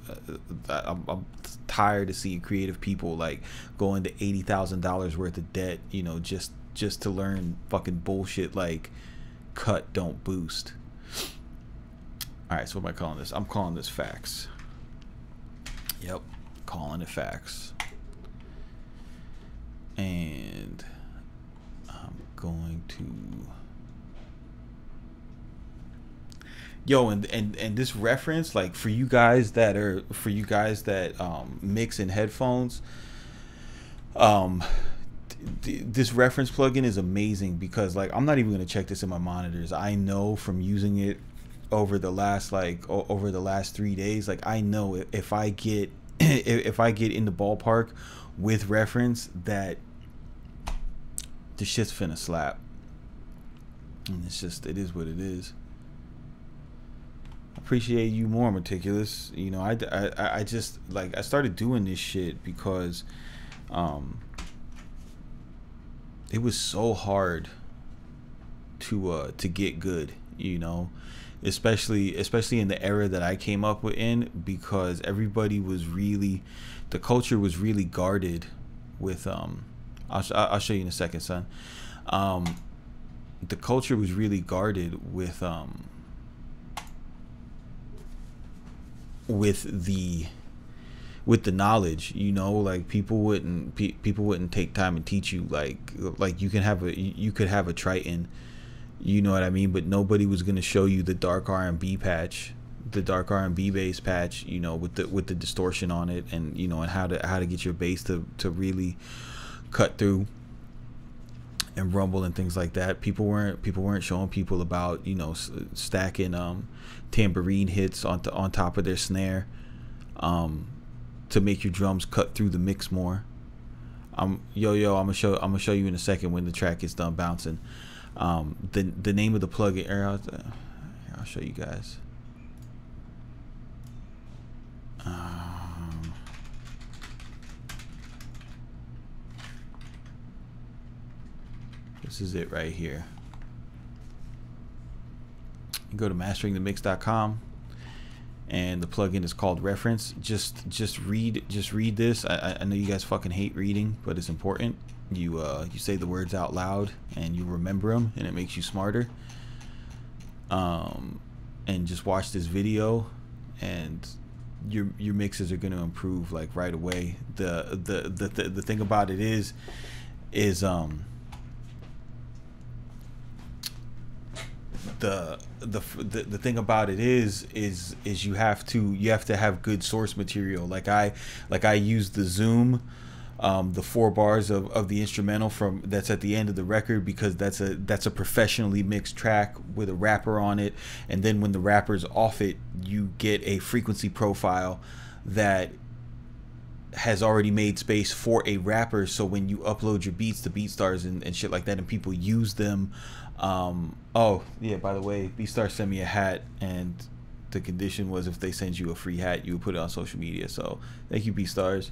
I'm tired of seeing creative people like go into $80,000 worth of debt, you know, just to learn fucking bullshit like cut, don't boost. All right, so what am I calling this? I'm calling this facts. Yep, calling it facts. And I'm going to and this reference, like, for you guys that mix in headphones, this reference plugin is amazing, because like, I'm not even going to check this in my monitors. I know from using it over the last 3 days, like, I know if I get if I get in the ballpark with reference, that this shit's finna slap. And it's just, it is what it is. Appreciate you more, Meticulous. You know, I just, like, I started doing this shit because it was so hard to get good, you know, especially in the era that I came up in, because everybody was really, the culture was really guarded with I'll show you in a second, son. The culture was really guarded with the knowledge, you know, like, people wouldn't take time and teach you, like you could have a Triton, you know what I mean, but nobody was going to show you the dark R&B patch, the dark R&B bass patch, you know, with the distortion on it, and, you know, and how to get your bass to really cut through and rumble and things like that. People weren't showing people about, you know, stacking tambourine hits on top of their snare to make your drums cut through the mix more. I'm gonna show you in a second when the track is done bouncing. The name of the plugin, I'll show you guys. This is it right here. You go to masteringthemix.com, and the plugin is called Reference. Just read this. I know you guys fucking hate reading, but it's important. You say the words out loud and you remember them, and it makes you smarter. And just watch this video, and your mixes are going to improve, like, right away. The thing about it is the thing about it is you have to have good source material. Like I use the Zoom, the 4 bars of the instrumental that's at the end of the record, because that's a professionally mixed track with a rapper on it, and then when the rapper's off it, you get a frequency profile that has already made space for a rapper. So when you upload your beats to BeatStars and shit like that, and people use them, oh yeah, by the way, BeatStars sent me a hat, and the condition was, if they send you a free hat, you would put it on social media. So thank you, BeatStars.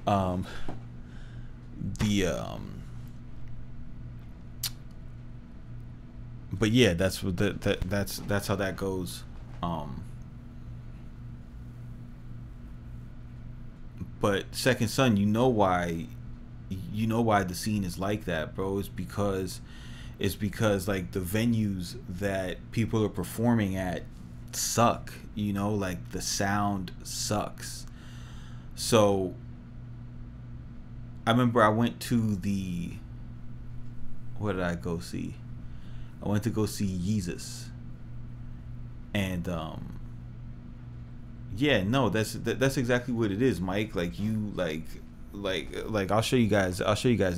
But yeah, that's how that goes. But Second Son, you know why the scene is like that, bro. It's because like, the venues that people are performing at suck, you know, like, the sound sucks. So I remember I went to what did I go see? I went to go see Yeezus. And yeah, no, that's exactly what it is, Mike. Like you like I'll show you guys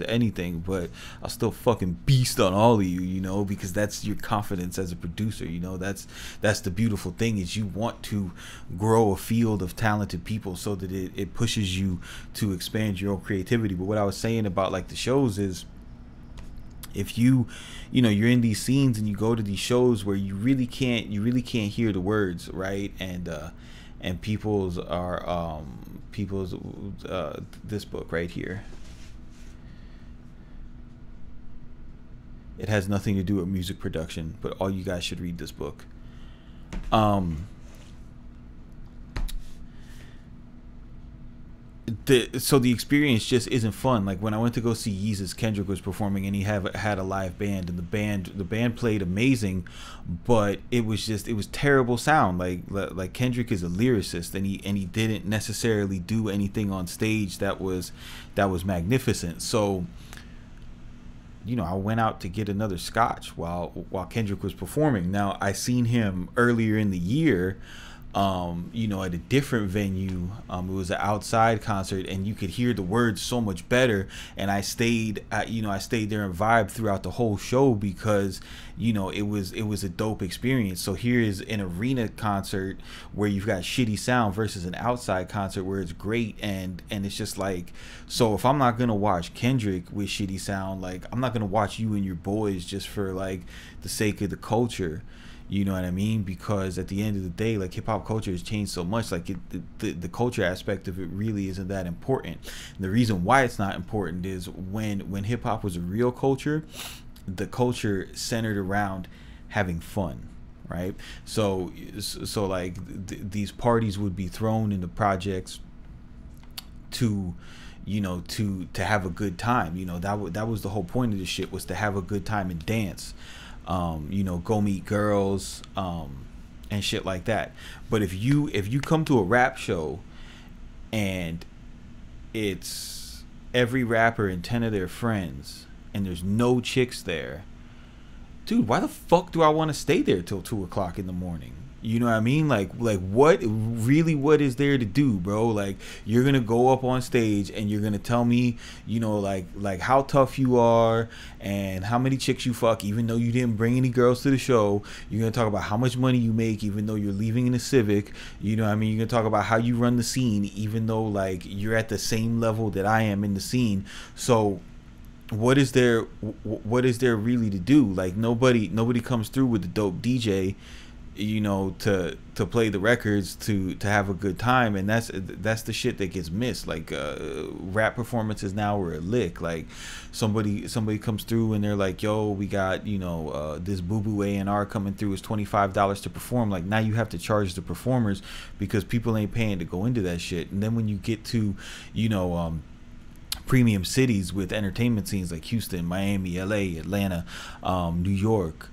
anything, but I'll still fucking beast on all of you, you know, because that's your confidence as a producer, you know. That's the beautiful thing, is you want to grow a field of talented people so that it pushes you to expand your own creativity. But what I was saying about like the shows is, if you know, you're in these scenes and you go to these shows where you really can't hear the words, right? And people's this book right here, it has nothing to do with music production, but all you guys should read this book. So the experience just isn't fun. Like when I went to go see Yeezus, Kendrick was performing and he had a live band, and the band played amazing, but it was terrible sound. Like Kendrick is a lyricist, and he didn't necessarily do anything on stage that was magnificent. So, you know, I went out to get another scotch while Kendrick was performing. Now, I seen him earlier in the year, you know, at a different venue. It was an outside concert, and you could hear the words so much better. And I stayed there and vibed throughout the whole show because, you know, it was a dope experience. So here is an arena concert where you've got shitty sound versus an outside concert where it's great. And it's just like, so if I'm not gonna watch Kendrick with shitty sound, like I'm not gonna watch you and your boys just for like the sake of the culture. You know what I mean? Because at the end of the day, like hip hop culture has changed so much. Like the culture aspect of it really isn't that important. And the reason why it's not important is when hip hop was a real culture, the culture centered around having fun, right? So like these parties would be thrown into projects to, you know, to have a good time. You know, that was the whole point of this shit, was to have a good time and dance. You know, go meet girls, and shit like that. But if you come to a rap show and it's every rapper and 10 of their friends and there's no chicks there, dude, why the fuck do I want to stay there till 2 o'clock in the morning? You know what I mean? Like what is there to do, bro? Like, you're gonna go up on stage and you're gonna tell me, you know, like how tough you are and how many chicks you fuck, even though you didn't bring any girls to the show. You're gonna talk about how much money you make, even though you're leaving in a Civic. You know what I mean? You're gonna talk about how you run the scene, even though like you're at the same level that I am in the scene. So what is there really to do? Like nobody comes through with the dope DJ, you know, to play the records, to have a good time. And that's the shit that gets missed. Like rap performances now are a lick. Like somebody comes through and they're like, yo, we got, you know, this boo-boo A&R coming through, is $25 to perform. Like, now you have to charge the performers because people ain't paying to go into that shit. And then when you get to, you know, premium cities with entertainment scenes like Houston, Miami, LA, Atlanta, New York,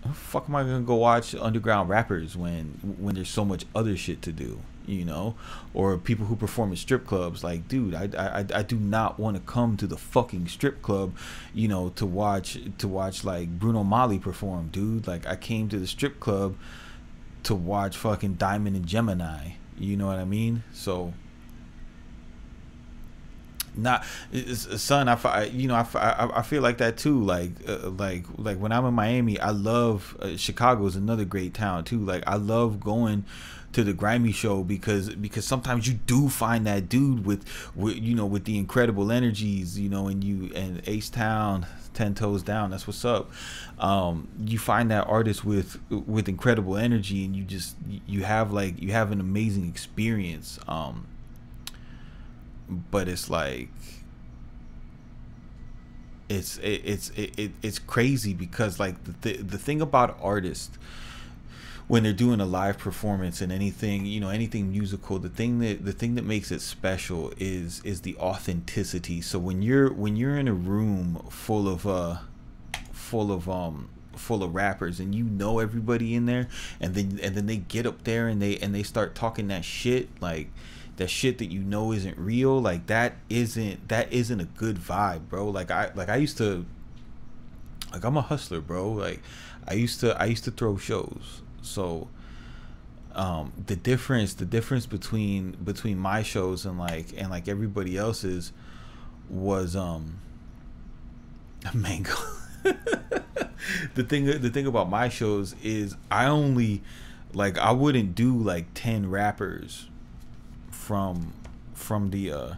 how the fuck am I gonna go watch underground rappers when there's so much other shit to do, you know? Or people who perform in strip clubs. Like, dude, I do not want to come to the fucking strip club, you know, to watch like Bruno Mali perform, dude. Like, I came to the strip club to watch fucking Diamond and Gemini, you know what I mean? So not, son, I feel like that too. Like when I'm in Miami, I love Chicago is another great town too. Like, I love going to the grimy show because sometimes you do find that dude with you know, with the incredible energies, you know, and Ace Town, 10 Toes Down, that's what's up. You find that artist with incredible energy, and you have an amazing experience. But it's like it's crazy because like the thing about artists when they're doing a live performance and anything, you know, anything musical, the thing that makes it special is the authenticity. So when you're in a room full of rappers and you know everybody in there, and then they get up there and they start talking that shit, like that shit that you know isn't real, like that isn't a good vibe, bro. Like I used to, like, I'm a hustler, bro. Like I used to throw shows. So the difference between my shows and like everybody else's was mango. The thing about my shows is I only, like, I wouldn't do like 10 rappers from the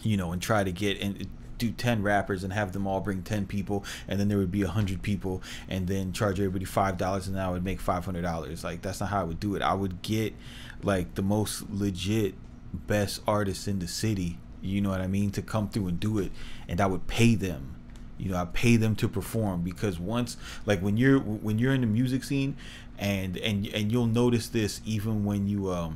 and try to get and do 10 rappers and have them all bring 10 people, and then there would be 100 people, and then charge everybody $5, and then I would make $500. Like, that's not how I would do it. I would get like the most legit best artists in the city, you know what I mean, to come through and do it, and I would pay them. I pay them to perform, because once, like, when you're in the music scene, and you'll notice this even when you'll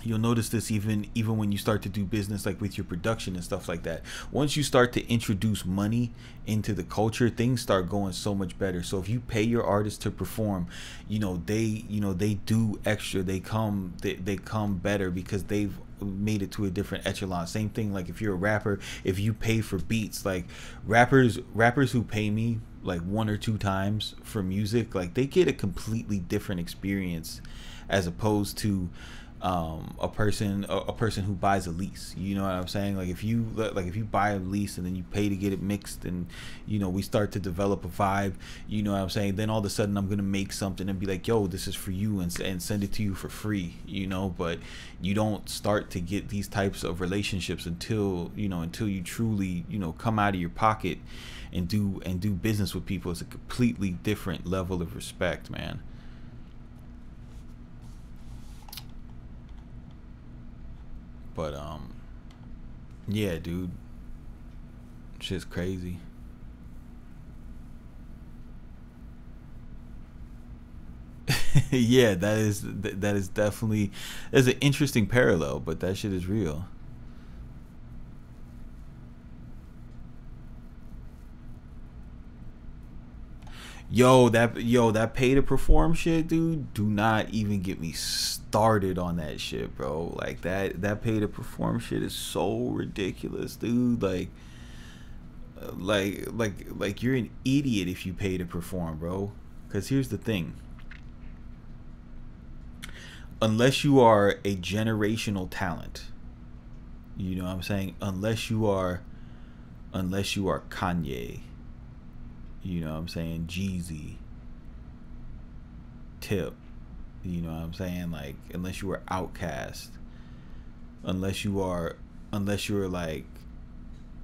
notice this even when you start to do business, like with your production and stuff like that. Once you start to introduce money into the culture, things start going so much better. So if you pay your artists to perform, they do extra. They come better because they've made it to a different echelon. Same thing, like if you're a rapper, if you pay for beats, like rappers who pay me like 1 or 2 times for music, like they get a completely different experience as opposed to a person who buys a lease. You know what I'm saying? Like if you buy a lease and then you pay to get it mixed, and we start to develop a vibe, you know what I'm saying, then all of a sudden I'm gonna make something and be like, yo, this is for you, and send it to you for free, but you don't start to get these types of relationships until you truly come out of your pocket and do business with people. It's a completely different level of respect, man. But yeah, dude, shit's crazy. Yeah, that is definitely, there's an interesting parallel, but that shit is real. That pay to perform shit, dude. Do not even get me started on that shit, bro. Like that pay to perform shit is so ridiculous, dude. Like you're an idiot if you pay to perform, bro. Because here's the thing. Unless you are a generational talent, you know what I'm saying? Unless you are Kanye, you know what I'm saying, Jeezy, Tip, you know what I'm saying, like, unless you are Outcast, unless you're like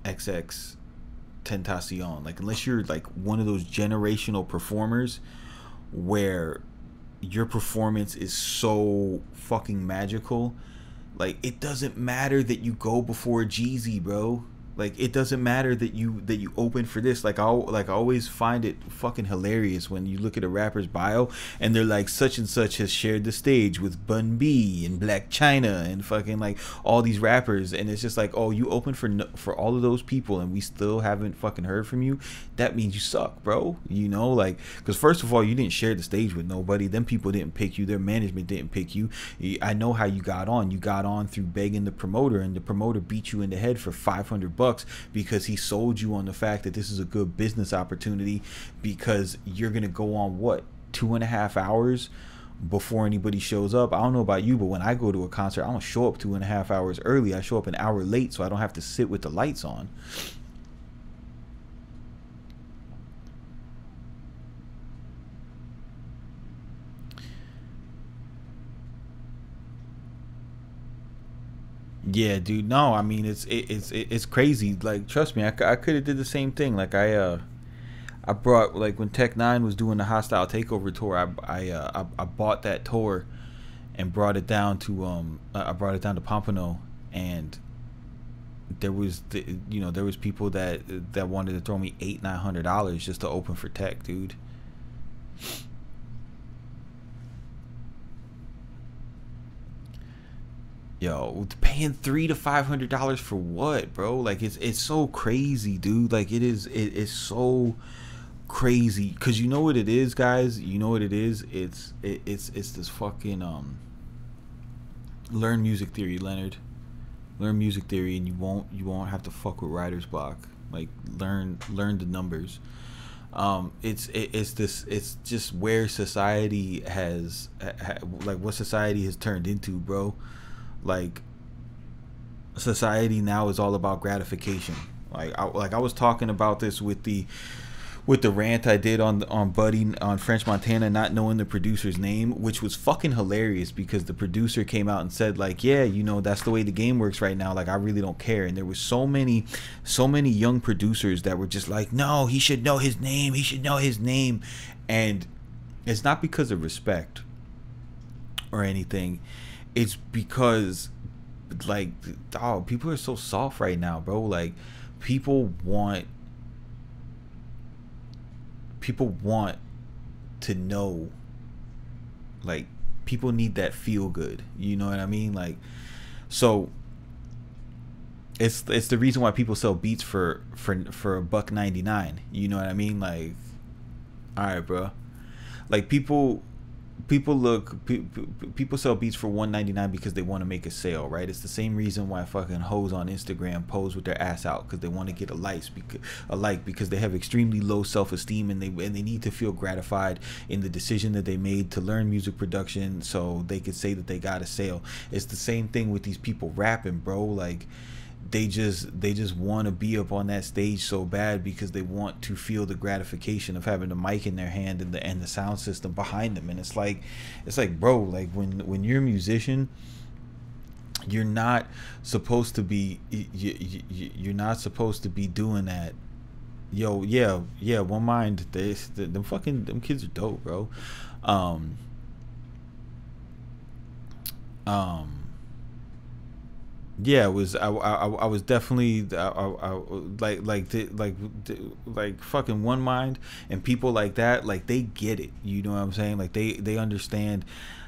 XX Tentacion, like, unless you're like one of those generational performers where your performance is so fucking magical, like, it doesn't matter that you go before Jeezy, bro. Like, it doesn't matter that you open for this. Like, I always find it fucking hilarious when you look at a rapper's bio and they're like, such and such has shared the stage with Bun B and Black China and fucking like all these rappers, and it's just like, oh, you open for all of those people and we still haven't fucking heard from you. That means you suck, bro. Like, because first of all, you didn't share the stage with nobody. Them people didn't pick you. Their management didn't pick you. I know how you got on. You got on through begging the promoter, and the promoter beat you in the head for $500 because he sold you on the fact that this is a good business opportunity, because you're gonna go on what, 2.5 hours before anybody shows up. I don't know about you, but when I go to a concert, I don't show up 2.5 hours early. I show up an hour late so I don't have to sit with the lights on. Yeah, dude. No, I mean, it's crazy. Like, trust me, I could have did the same thing. Like, I brought, like, when Tech Nine was doing the Hostile Takeover tour, I bought that tour and brought it down to I brought it down to Pompano, and there was people that wanted to throw me $800-900 just to open for Tech, dude. Yo, paying $300 to $500 for what, bro? Like, it's so crazy, dude. Like, it's so crazy, because you know what it is, guys. You know what it is. It's this fucking learn music theory, Leonard. Learn music theory, and you won't have to fuck with writer's block. Like, learn the numbers. It's just where society has like what society has turned into, bro. Like society now is all about gratification. Like I was talking about this with the rant I did on Buddy on French Montana not knowing the producer's name, which was fucking hilarious because the producer came out and said like, yeah, you know, that's the way the game works right now. Like I really don't care. And there was so many young producers that were just like, no, he should know his name. He should know his name. And it's not because of respect or anything. It's because like, oh, people are so soft right now, bro. Like people want to know, like people need that feel good, you know what I mean? Like, so it's the reason why people sell beats for $1.99, you know what I mean? Like, all right, bro. Like people sell beats for $1.99 because they want to make a sale, right? It's the same reason why fucking hoes on Instagram pose with their ass out, because they want to get a like because they have extremely low self-esteem and they need to feel gratified in the decision that they made to learn music production so they could say that they got a sale. It's the same thing with these people rapping, bro. Like they just want to be up on that stage so bad because they want to feel the gratification of having the mic in their hand and the sound system behind them. And it's like bro, like when you're a musician, you're not supposed to be you're not supposed to be doing that. Yo, yeah, One Mind, them kids are dope, bro. Yeah, it was I was definitely like fucking One Mind and people like that, like they get it, you know what I'm saying? Like they understand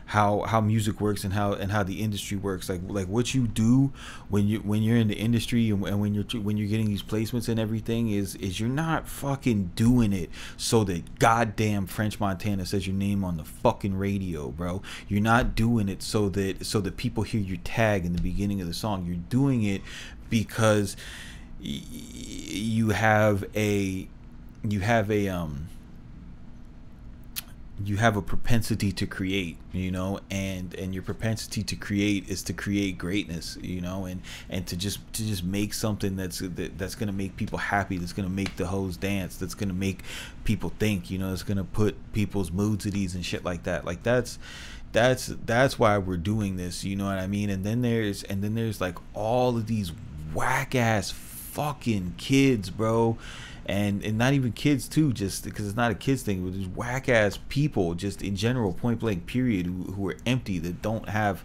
how music works and how the industry works. Like what you do when you're in the industry and when you're getting these placements and everything is you're not fucking doing it so that goddamn French Montana says your name on the fucking radio, bro. You're not doing it so that people hear your tag in the beginning of the song. You're doing it because you have a propensity to create, you know, and your propensity to create is to create greatness, you know, and to just make something that's gonna make people happy, that's gonna make the hoes dance, that's gonna make people think, you know, it's gonna put people's moods at ease and shit like that. Like that's why we're doing this, you know what I mean? And then there's like all of these whack ass fucking kids, bro. And not even kids too, just because it's not a kids thing, but there's whack ass people just in general, point blank period, who are empty, that don't have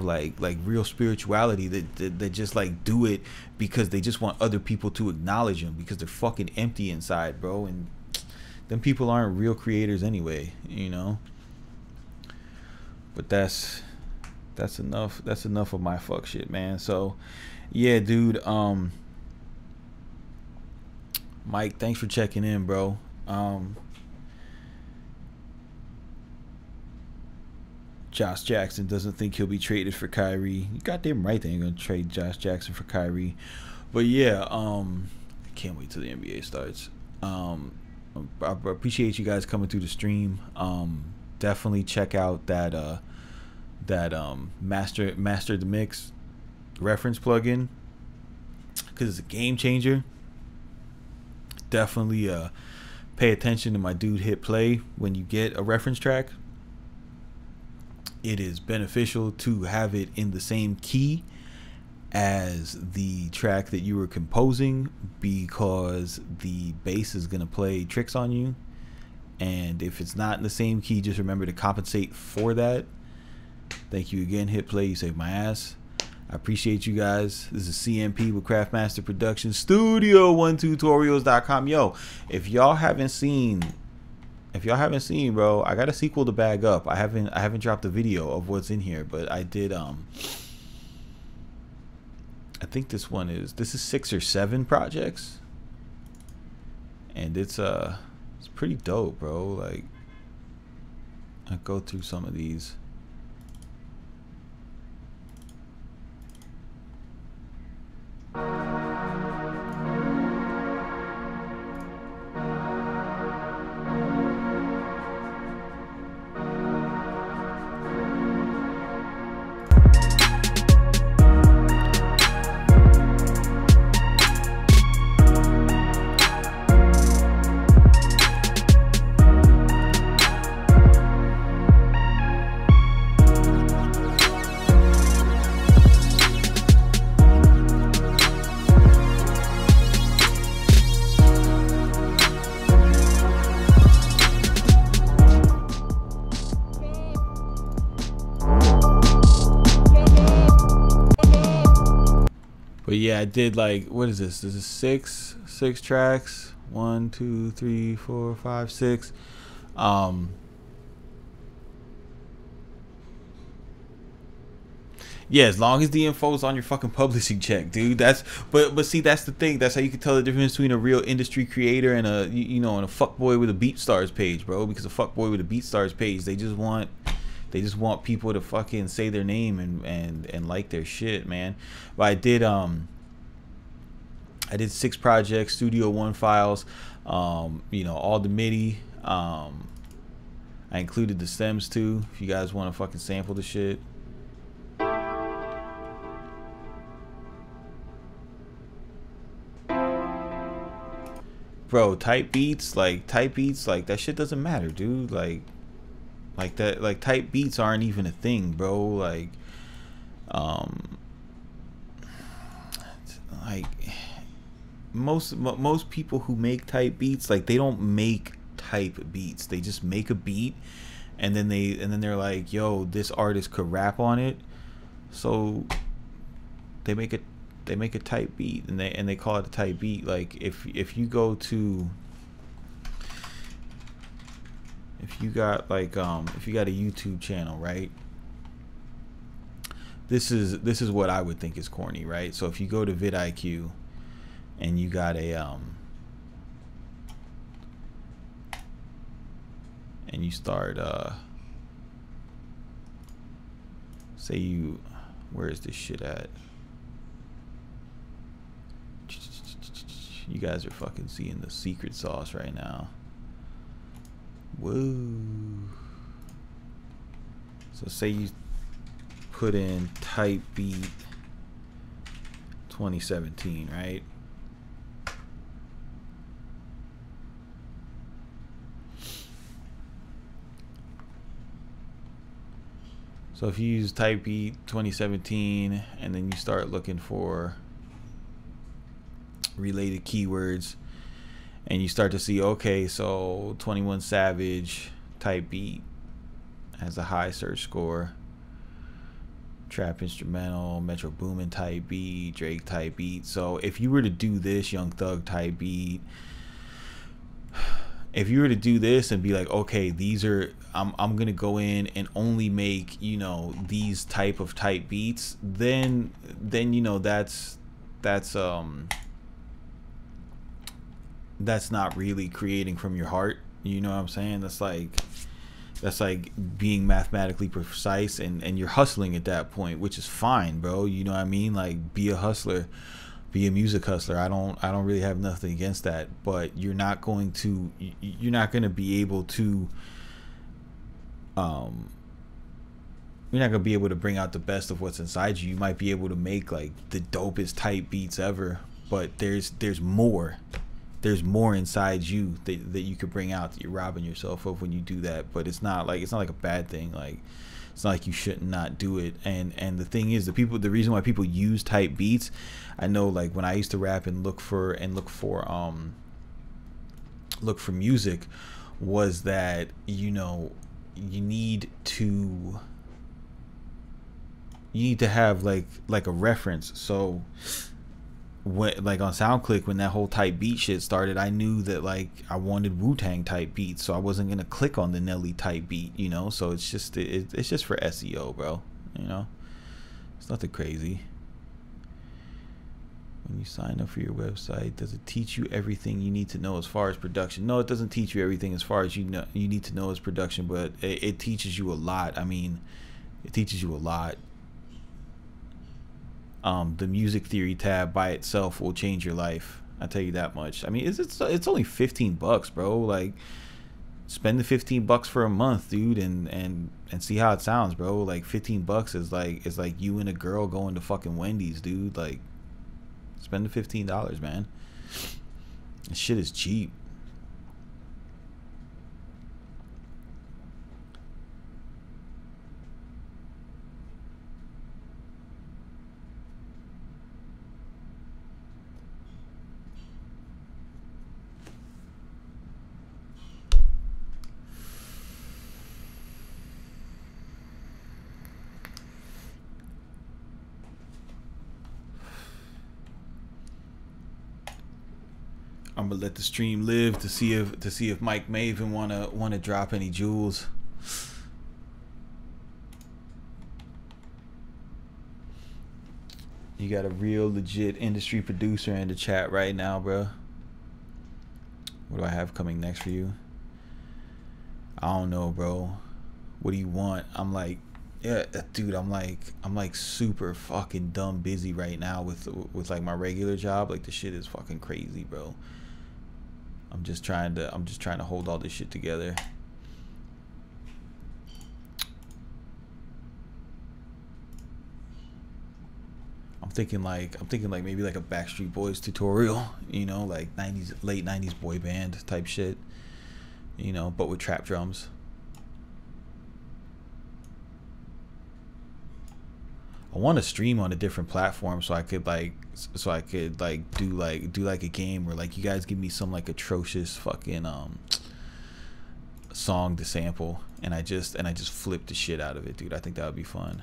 like real spirituality, that just like do it because they just want other people to acknowledge them because they're fucking empty inside, bro. And them people aren't real creators anyway, you know. But that's enough of my fuck shit, man. So yeah, dude, Mike, thanks for checking in, bro. Josh Jackson doesn't think he'll be traded for Kyrie. You goddamn right they ain't gonna trade Josh Jackson for Kyrie. But yeah, I can't wait till the NBA starts. I appreciate you guys coming through the stream. Definitely check out that Master the Mix reference plugin, because it's a game changer. Definitely pay attention to my dude Hit Play when you get a reference track. It is beneficial to have it in the same key as the track that you were composing, because the bass is going to play tricks on you, and if it's not in the same key, just remember to compensate for that. Thank you again, Hit Play, you saved my ass. I appreciate you guys. This is CMP with Craftmaster Productions, Studio1tutorials.com. Yo, if y'all haven't seen, bro, I got a sequel to bag up. I haven't dropped a video of what's in here, but I did. I think this is 6 or 7 projects, and it's pretty dope, bro. Like, I go through some of these. But yeah, I did like, what is this? This is six tracks. 1, 2, 3, 4, 5, 6. Um, yeah, as long as the info is on your fucking publishing check, dude. That's but see, that's the thing. That's how you can tell the difference between a real industry creator and a you know and a fuckboy with a BeatStars page, bro. Because a fuckboy with a BeatStars page, they just want people to fucking say their name and like their shit, man. But I did 6 projects, Studio One files, you know, all the MIDI. I included the stems too, if you guys want to fucking sample the shit. Bro, type beats, like that shit doesn't matter, dude. Like that, like type beats aren't even a thing, bro. Um, like most people who make type beats, like they don't make type beats. They just make a beat, and then they're like, yo, this artist could rap on it, so they make a type beat, and they call it a type beat. Like if you go to, if you got like if you got a YouTube channel, right? This is what I would think is corny, right? So if you go to vidIQ and you got a and you start say you, where is this shit at? You guys are fucking seeing the secret sauce right now. Whoa. So say you put in type beat 2017, right? So if you use type beat 2017 and then you start looking for related keywords and you start to see, okay, so 21 Savage type beat has a high search score, trap instrumental, Metro Boomin type beat, Drake type beat. So if you were to do this, Young Thug type beat, if you were to do this and be like, okay, these are, I'm gonna go in and only make, you know, these type beats, then you know that's not really creating from your heart. You know what I'm saying? That's like being mathematically precise, and you're hustling at that point, which is fine, bro. You know what I mean? Like, be a hustler, be a music hustler. I don't really have nothing against that, but you're not going to be able to you're not gonna be able to bring out the best of what's inside you. You might be able to make like the dopest type beats ever, but there's more inside you that you could bring out, that you're robbing yourself of when you do that. But it's not like a bad thing. Like, it's not like you should not do it. And the thing is, the reason why people use type beats, I know, like when I used to rap and look for music, was that, you know, you need to have like a reference. So when, like on SoundClick, when that whole type beat shit started, I knew that like I wanted Wu-Tang type beats, so I wasn't gonna click on the Nelly type beat, you know. So it's just for SEO, bro. You know, it's nothing crazy. When you sign up for your website, does it teach you everything you need to know as far as production? No, it doesn't teach you everything as far as you need to know as production, but it teaches you a lot. I mean, it teaches you a lot. The music theory tab by itself will change your life. I tell you that much. I mean, it's only $15, bro. Like, spend the $15 for a month, dude, and see how it sounds, bro. Like, $15 is like you and a girl going to fucking Wendy's, dude. Like, spend the $15, man. This shit is cheap. I'm gonna let the stream live to see if Mike may even wanna drop any jewels. You got a real legit industry producer in the chat right now, bro. What do I have coming next for you? I don't know, bro. What do you want? I'm like, yeah, dude, I'm like super fucking dumb busy right now with like my regular job. Like the shit is fucking crazy, bro. I'm just trying to hold all this shit together. I'm thinking like maybe like a Backstreet Boys tutorial, you know, like late 90s boy band type shit, you know, but with trap drums. I want to stream on a different platform so I could do like a game where like you guys give me some like atrocious fucking song to sample and I just flip the shit out of it, dude. I think that would be fun.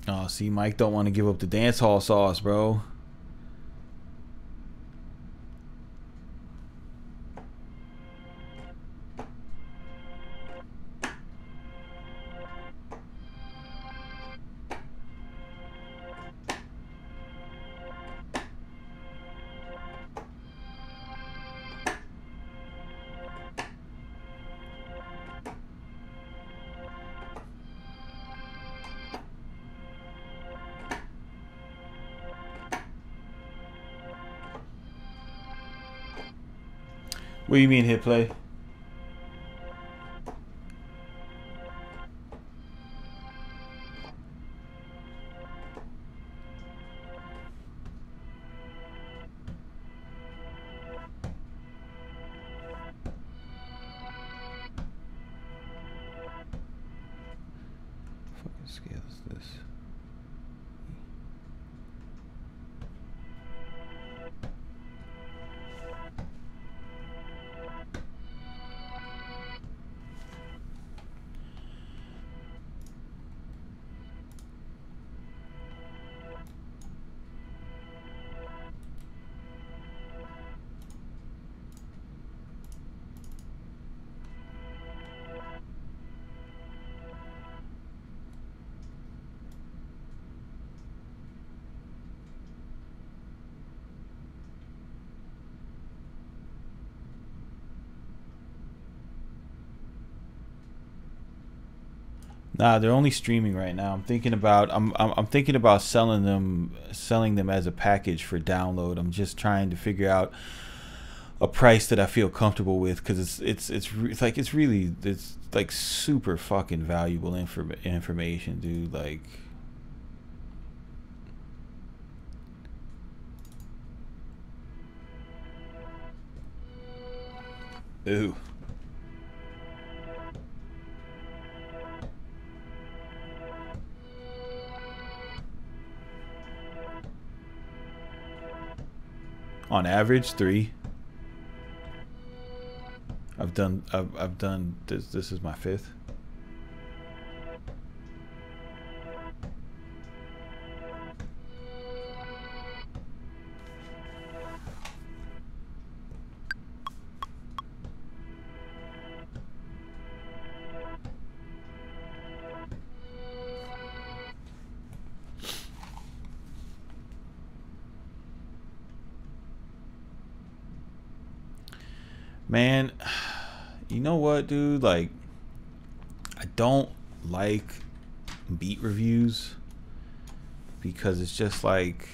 Oh, see, Mike don't want to give up the dance hall sauce, bro. What do you mean hit play? Fucking scale is this? Nah, they're only streaming right now. I'm thinking about selling them as a package for download. I'm just trying to figure out a price that I feel comfortable with because it's like super fucking valuable information, dude. Like, ooh. On average, 3. I've done this is my 5th. Man, you know what, dude? Like, I don't like beat reviews because it's just like,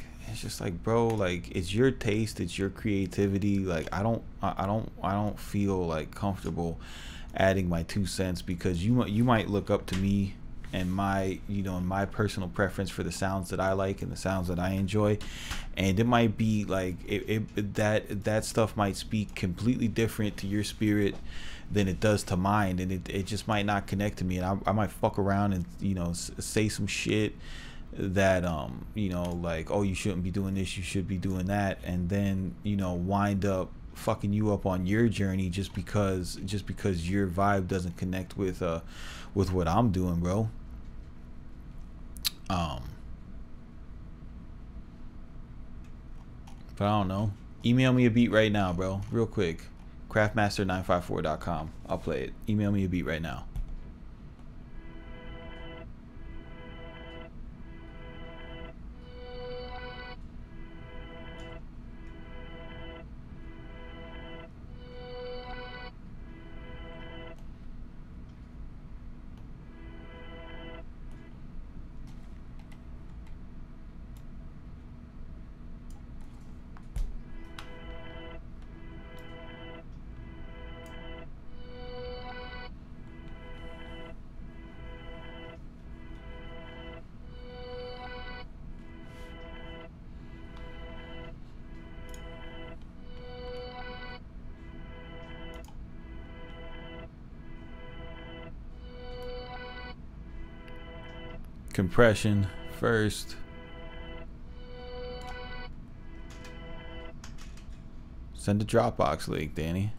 bro, like, it's your taste, it's your creativity. Like, I don't feel like comfortable adding my 2 cents because you might look up to me and my, you know, my personal preference for the sounds that I like and the sounds that I enjoy. And it might be like that stuff might speak completely different to your spirit than it does to mine, and it just might not connect to me, and I might fuck around and, you know, say some shit that you know, like, oh, you shouldn't be doing this, you should be doing that, and then, you know, wind up fucking you up on your journey just because your vibe doesn't connect with what I'm doing, bro. But I don't know. Email me a beat right now, bro. Real quick. Craftmaster954.com. I'll play it. Email me a beat right now. Compression first. Send a Dropbox link, Danny.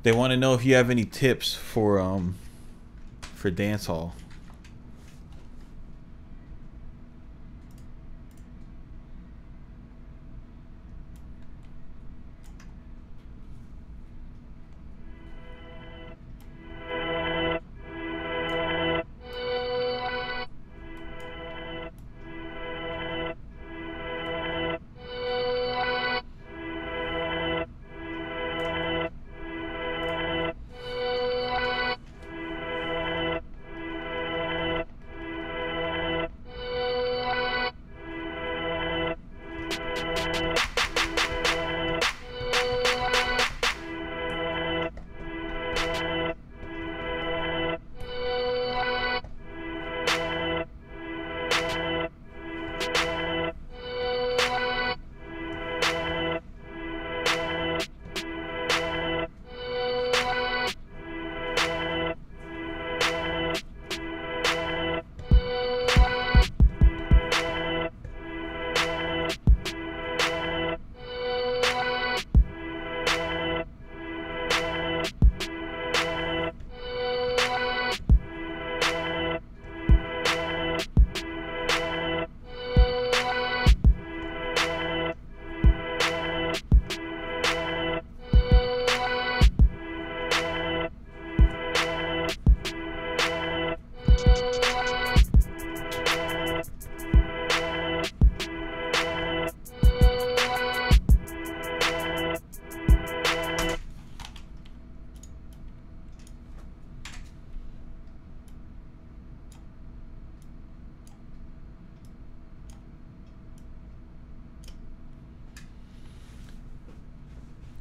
They want to know if you have any tips for dancehall.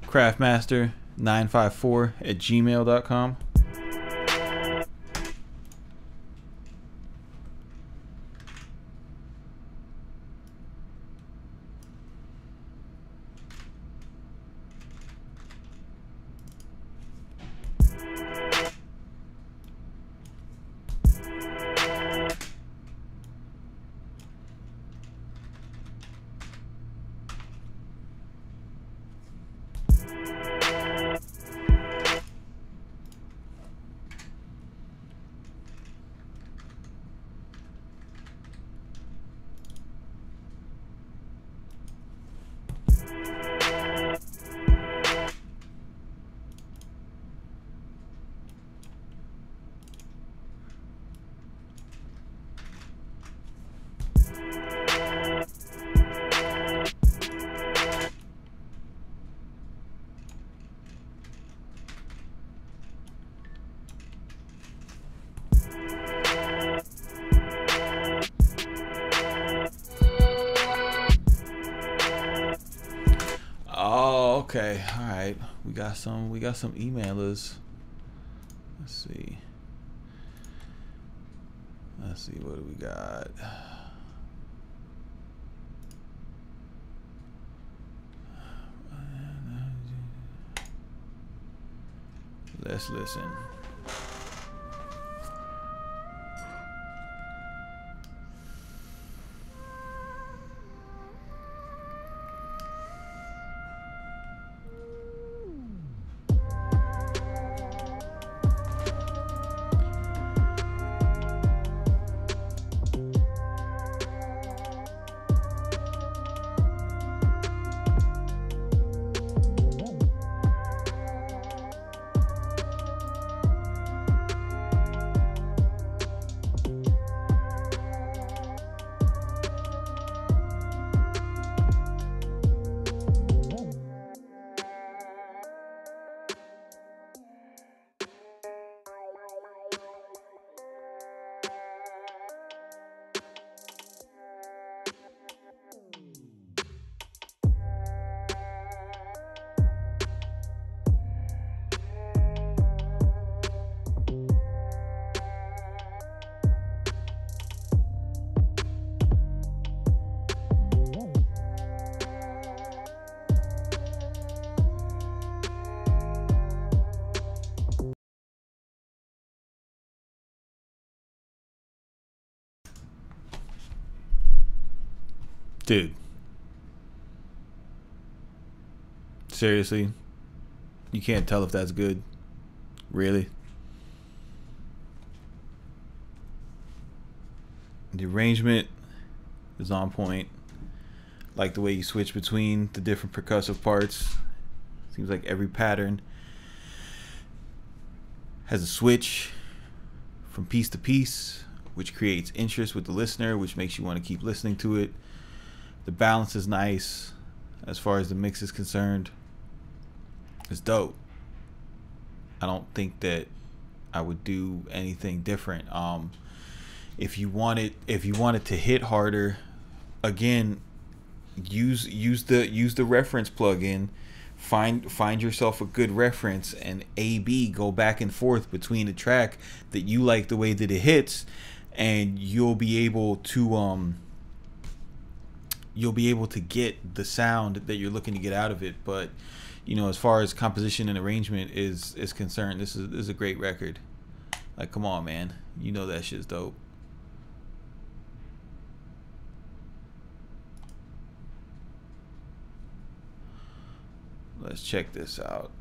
Craftmaster954@gmail.com. Okay, all right. We got some emailers. Let's see. What do we got? Let's listen. Dude. Seriously? You can't tell if that's good? Really? The arrangement is on point. Like the way you switch between the different percussive parts. Seems like every pattern has a switch from piece to piece, which creates interest with the listener, which makes you want to keep listening to it. The balance is nice as far as the mix is concerned. It's dope. I don't think that I would do anything different. If you wanted to hit harder, again, use the reference plugin. Find yourself a good reference and A/B go back and forth between the track that you like the way that it hits, and you'll be able to get the sound that you're looking to get out of it. But you know, as far as composition and arrangement is concerned, this is a great record. Like, come on, man, you know that shit's dope. Let's check this out.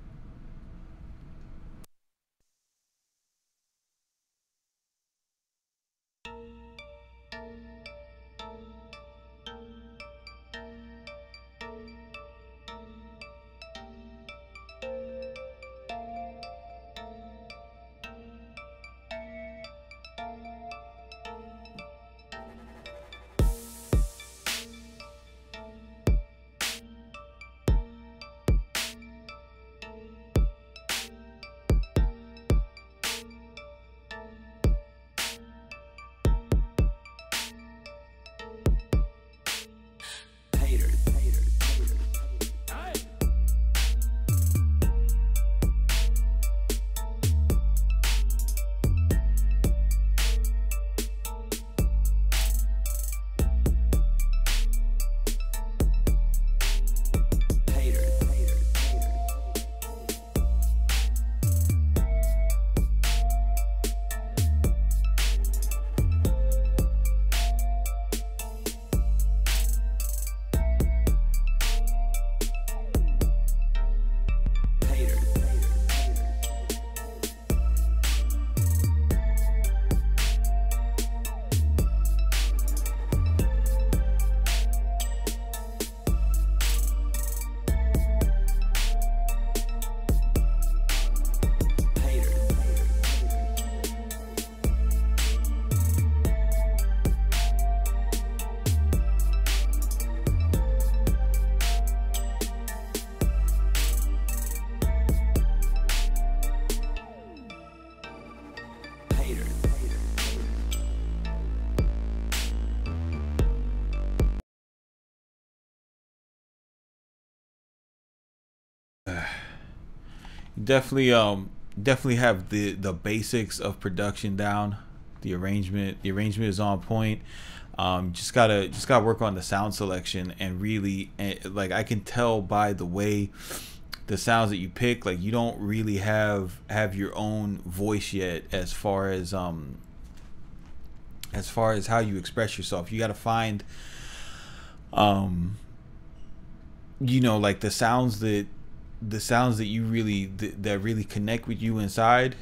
definitely have the basics of production down. The arrangement is on point. Just gotta work on the sound selection, and really, like, I can tell by the way the sounds that you pick, like, you don't really have your own voice yet, as far as how you express yourself. You got to find like the sounds that you really that really connect with you inside,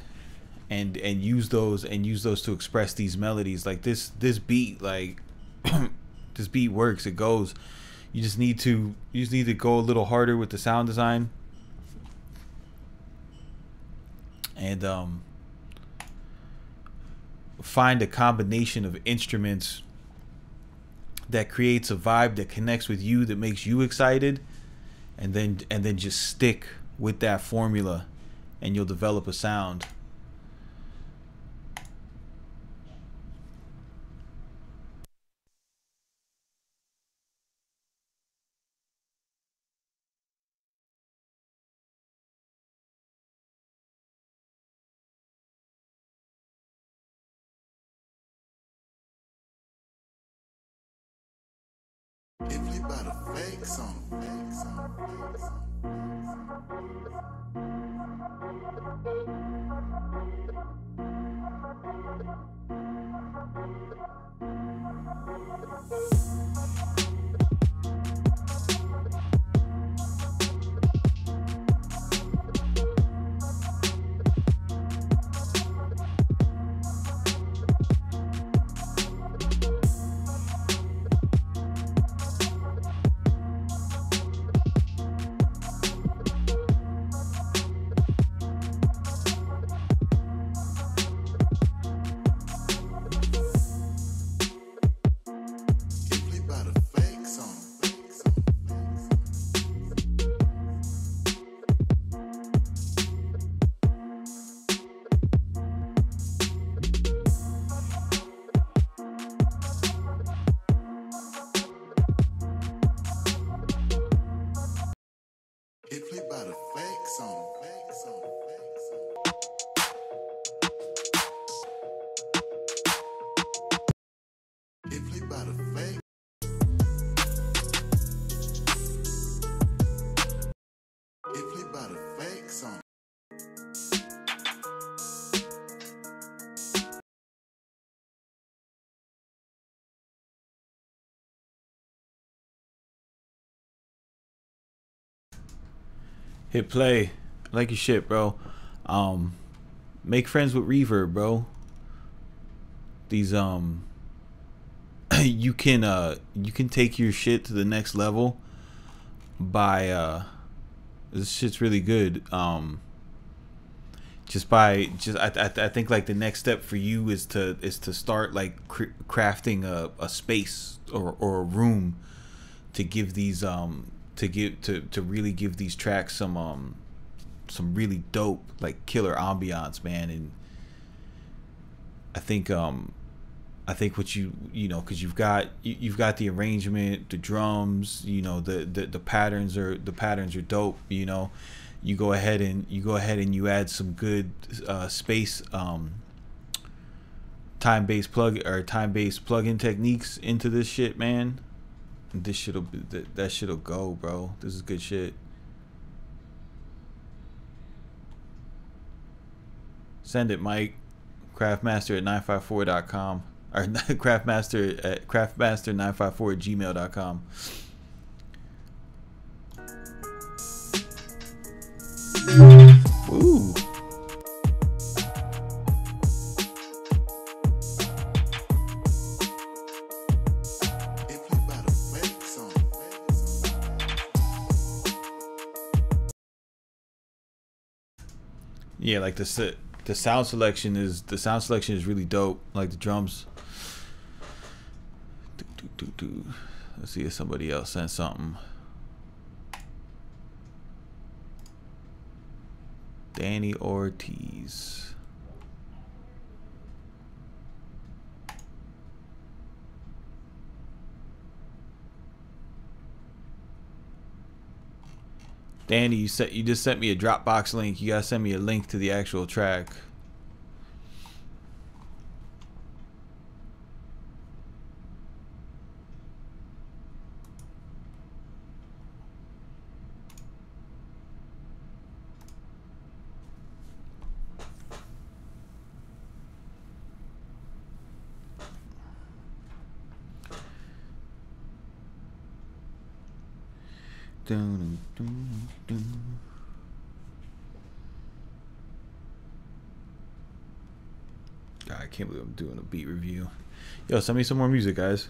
and use those to express these melodies. Like this beat, like this beat works, it goes. You just need to go a little harder with the sound design, and find a combination of instruments that creates a vibe that connects with you, that makes you excited, and then just stick with that formula, and you'll develop a sound. If you about a fake song, fake song, fake song. If we about a fake song, fake song, fake song. If we about a fake, if we about a fake song. Hit play. I like your shit, bro. Make friends with Reverb, bro. These you can take your shit to the next level by this shit's really good. I think like the next step for you is to start like crafting a space or a room to give these to really give these tracks some really dope, like, killer ambiance, man. And I think what you know, because you've got the arrangement, the drums, the patterns are dope. You go ahead and you add some good space time-based plug-in techniques into this shit, man. That shit'll go, bro. This is good shit. Send it, Mike. Craftmaster at 954.com, or craftmaster at craftmaster954@gmail.com. Ooh. Yeah, like the sound selection is really dope. Like the drums. Let's see if somebody else sent something. Danny Ortiz. Danny, you just sent me a Dropbox link. You gotta send me a link to the actual track. Dun, dun, dun. God, I can't believe I'm doing a beat review. Yo, send me some more music, guys.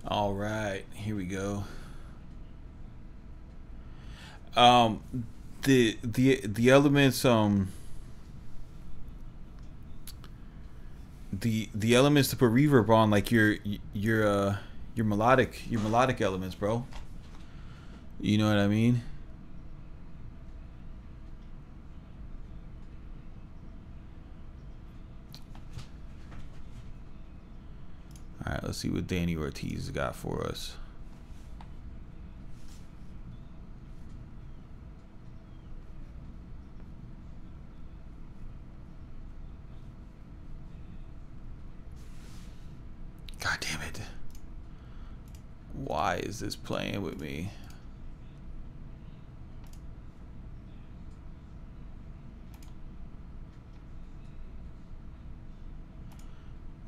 All right, here we go. The elements the elements to put reverb on, like your melodic elements, bro. You know what I mean? All right, let's see what Danny Ortiz got for us. God damn it. Why is this playing with me?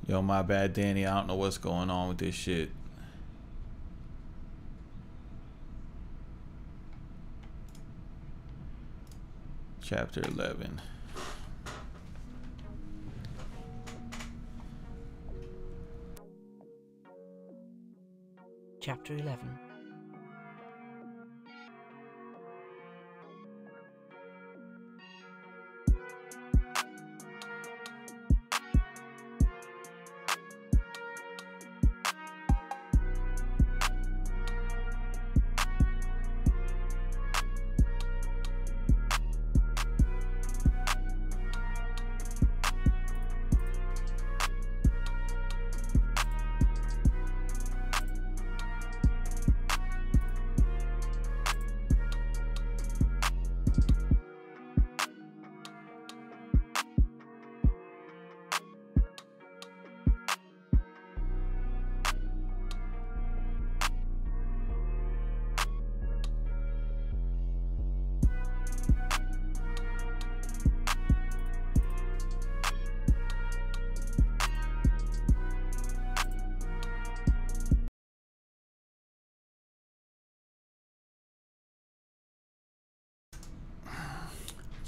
Yo, my bad, Danny. I don't know what's going on with this shit. Chapter 11. Chapter 11.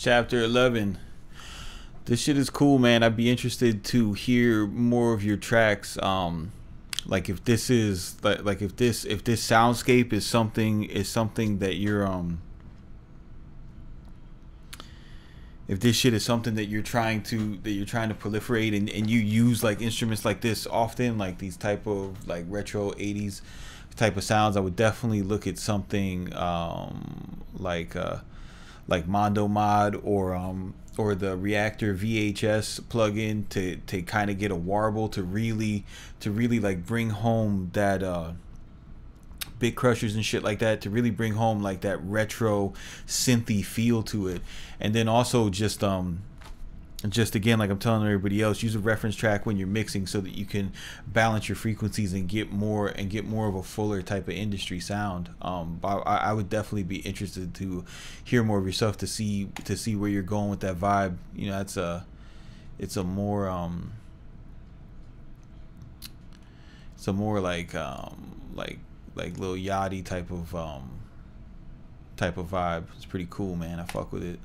Chapter 11. This shit is cool, man. I'd be interested to hear more of your tracks. Like if this is like if this soundscape is something that you're if this shit is something that you're trying to proliferate, and you use like instruments like this often, like these type of like retro 80s type of sounds, I would definitely look at something like Mondo Mod or the Reactor VHS plugin to kind of get a warble to really like bring home that big crushers and shit like that to really bring home like that retro synthy feel to it. And then also just again, like I'm telling everybody else, use a reference track when you're mixing so that you can balance your frequencies and get more of a fuller type of industry sound. I would definitely be interested to hear more of your stuff to see where you're going with that vibe. You know, it's a more like Lil Yachty type of vibe. It's pretty cool, man. I fuck with it.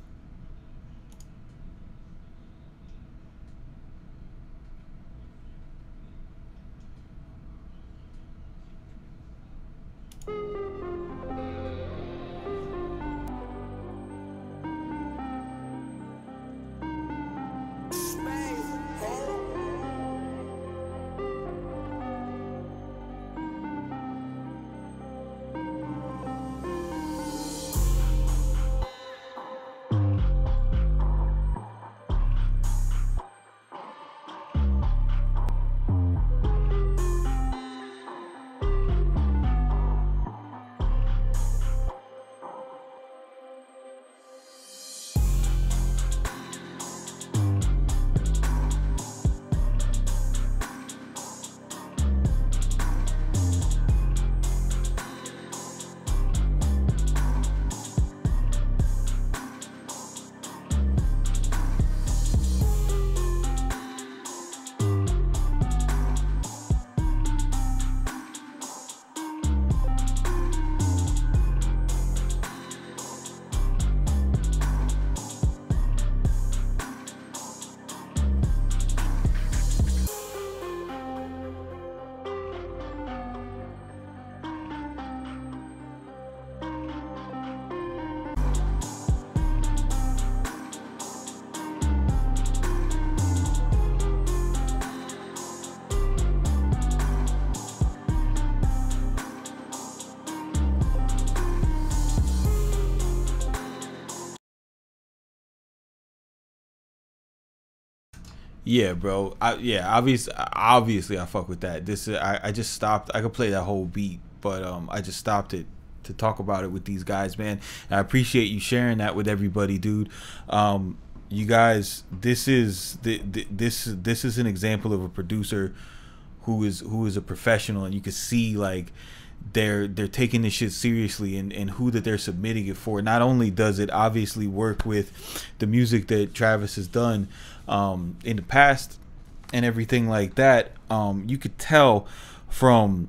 Yeah, bro. Obviously, I fuck with that. I just stopped. I could play that whole beat, but I just stopped it to talk about it with these guys, man. And I appreciate you sharing that with everybody, dude. You guys, this is an example of a producer who is a professional, and you can see like they're taking this shit seriously, and who that they're submitting it for. Not only does it obviously work with the music that Travis has done in the past and everything like that, you could tell from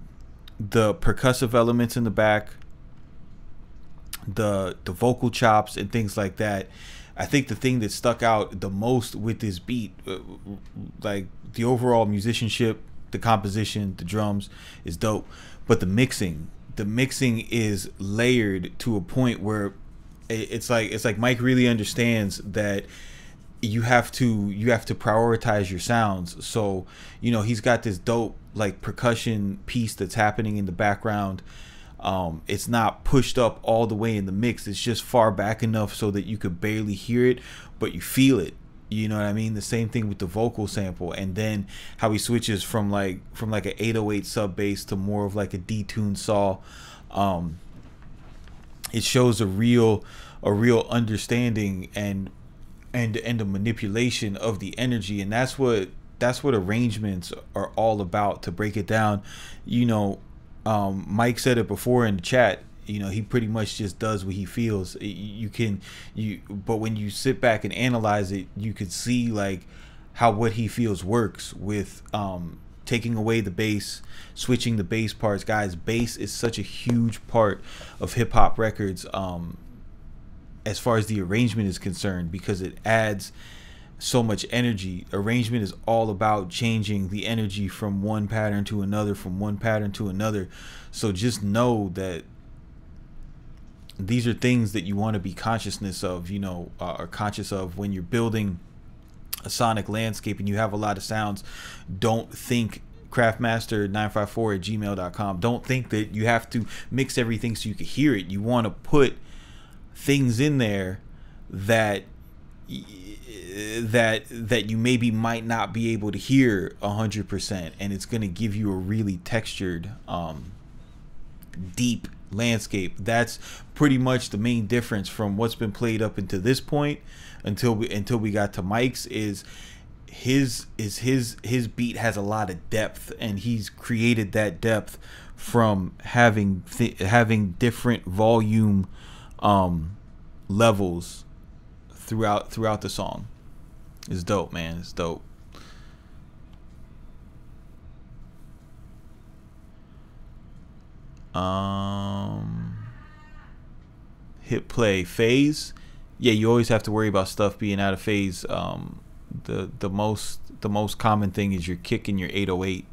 the percussive elements in the back, the vocal chops and things like that. I think the thing that stuck out the most with this beat, like the overall musicianship, the composition, the drums is dope, but the mixing is layered to a point where it's like Mike really understands that you have to prioritize your sounds. So, you know, he's got this dope like percussion piece that's happening in the background. It's not pushed up all the way in the mix. It's just far back enough so that you could barely hear it, but you feel it. You know what I mean? The same thing with the vocal sample, and then how he switches from like an 808 sub bass to more of like a detuned saw. It shows a real understanding and a manipulation of the energy, and that's what arrangements are all about. To break it down, you know, Mike said it before in the chat. You know, he pretty much just does what he feels. But when you sit back and analyze it, you could see like how what he feels works with taking away the bass, switching the bass parts. Guys, bass is such a huge part of hip hop records as far as the arrangement is concerned, because it adds so much energy. Arrangement is all about changing the energy from one pattern to another, so just know that these are things that you want to be conscious of, you know, or conscious of when you're building a sonic landscape and you have a lot of sounds. Don't think craftmaster954@gmail.com. Don't think that you have to mix everything so you can hear it. You want to put things in there that you maybe might not be able to hear 100%, and it's going to give you a really textured deep landscape. That's pretty much the main difference from what's been played up until this point, until we got to Mike's. Is his beat has a lot of depth, and he's created that depth from having different volume levels throughout the song. It's dope, man. It's dope. Hit play phase. Yeah, you always have to worry about stuff being out of phase. The most common thing is you're kicking your 808,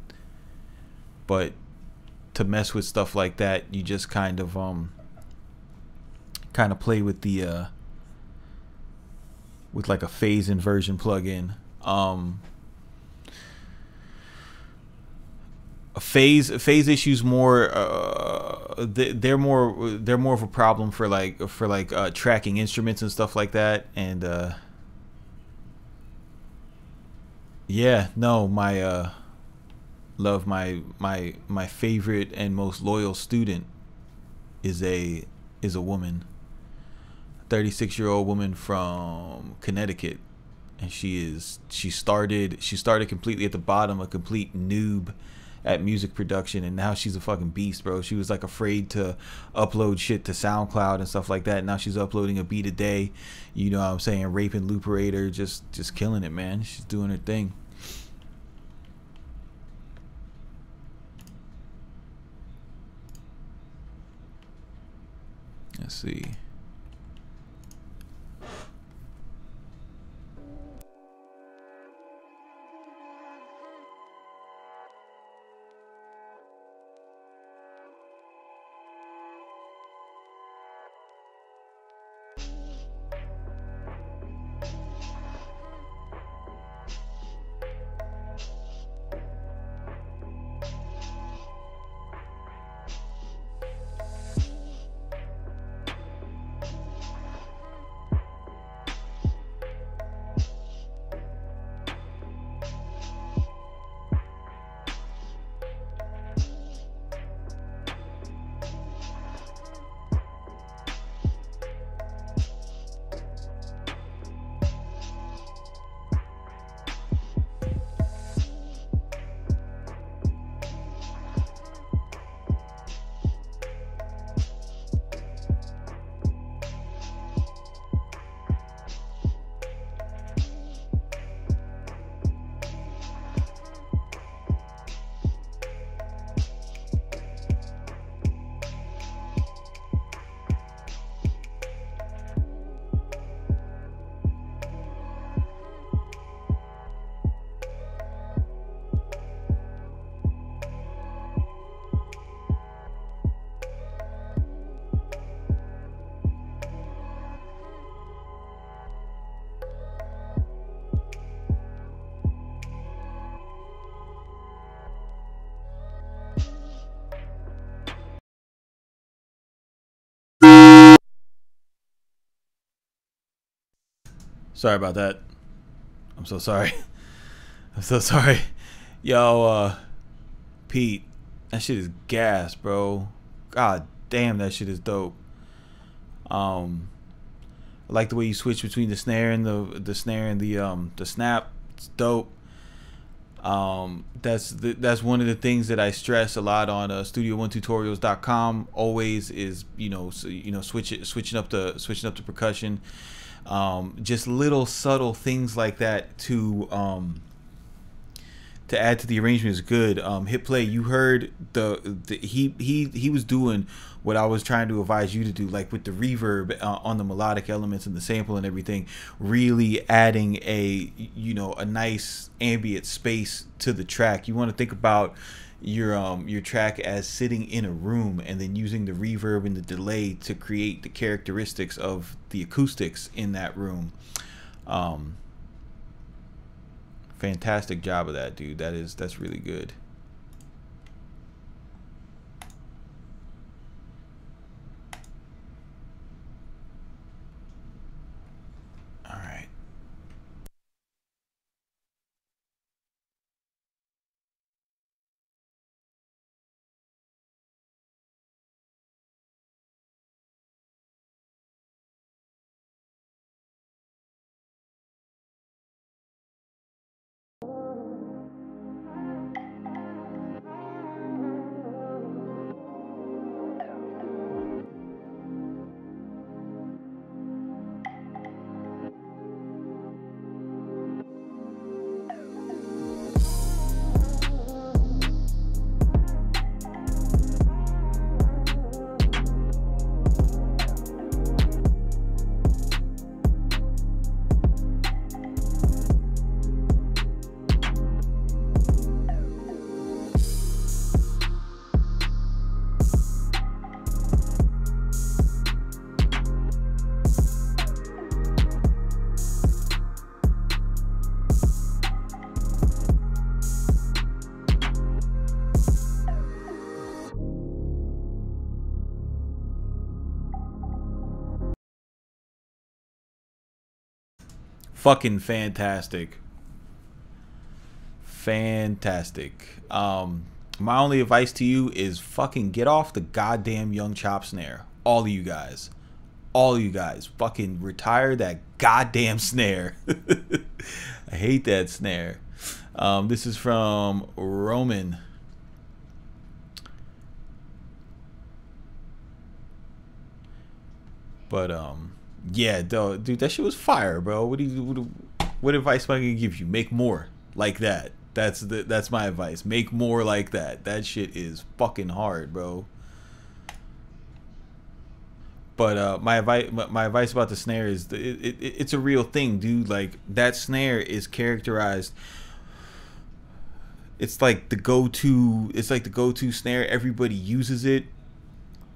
but to mess with stuff like that, you just kind of play with the with like a phase inversion plugin. Phase issues more they're more of a problem for tracking instruments and stuff like that. And yeah, no, my love, my favorite and most loyal student is a woman, 36-year-old woman from Connecticut, and she started completely at the bottom, a complete noob at music production, and now she's a fucking beast, bro. She was like afraid to upload shit to SoundCloud and stuff like that. Now she's uploading a beat a day, you know what I'm saying, raping Looperator, just killing it, man. She's doing her thing. Let's see. Sorry about that. I'm so sorry. I'm so sorry. Yo, Pete, that shit is gas, bro. God damn, that shit is dope. I like the way you switch between the snare and the snare and the snap. It's dope. That's one of the things that I stress a lot on studio1tutorials.com. Always is, switching up the percussion. Just little subtle things like that to add to the arrangement is good. Hit play, you heard he was doing what I was trying to advise you to do, like with the reverb on the melodic elements and the sample and everything, really adding a nice ambient space to the track. You want to think about your track as sitting in a room, and then using the reverb and the delay to create the characteristics of the acoustics in that room. Fantastic job of that, dude. That's really good. Fucking fantastic. Fantastic. My only advice to you is fucking get off the goddamn Young Chop snare. All of you guys. All of you guys. Fucking retire that goddamn snare. I hate that snare. This is from Roman. But yeah, dude, that shit was fire, bro. What advice am I gonna give you? Make more like that. That's my advice. Make more like that. That shit is fucking hard, bro. But my advice about the snare is it's a real thing, dude. Like that snare is characterized. It's like the go-to. It's like the go-to snare. Everybody uses it.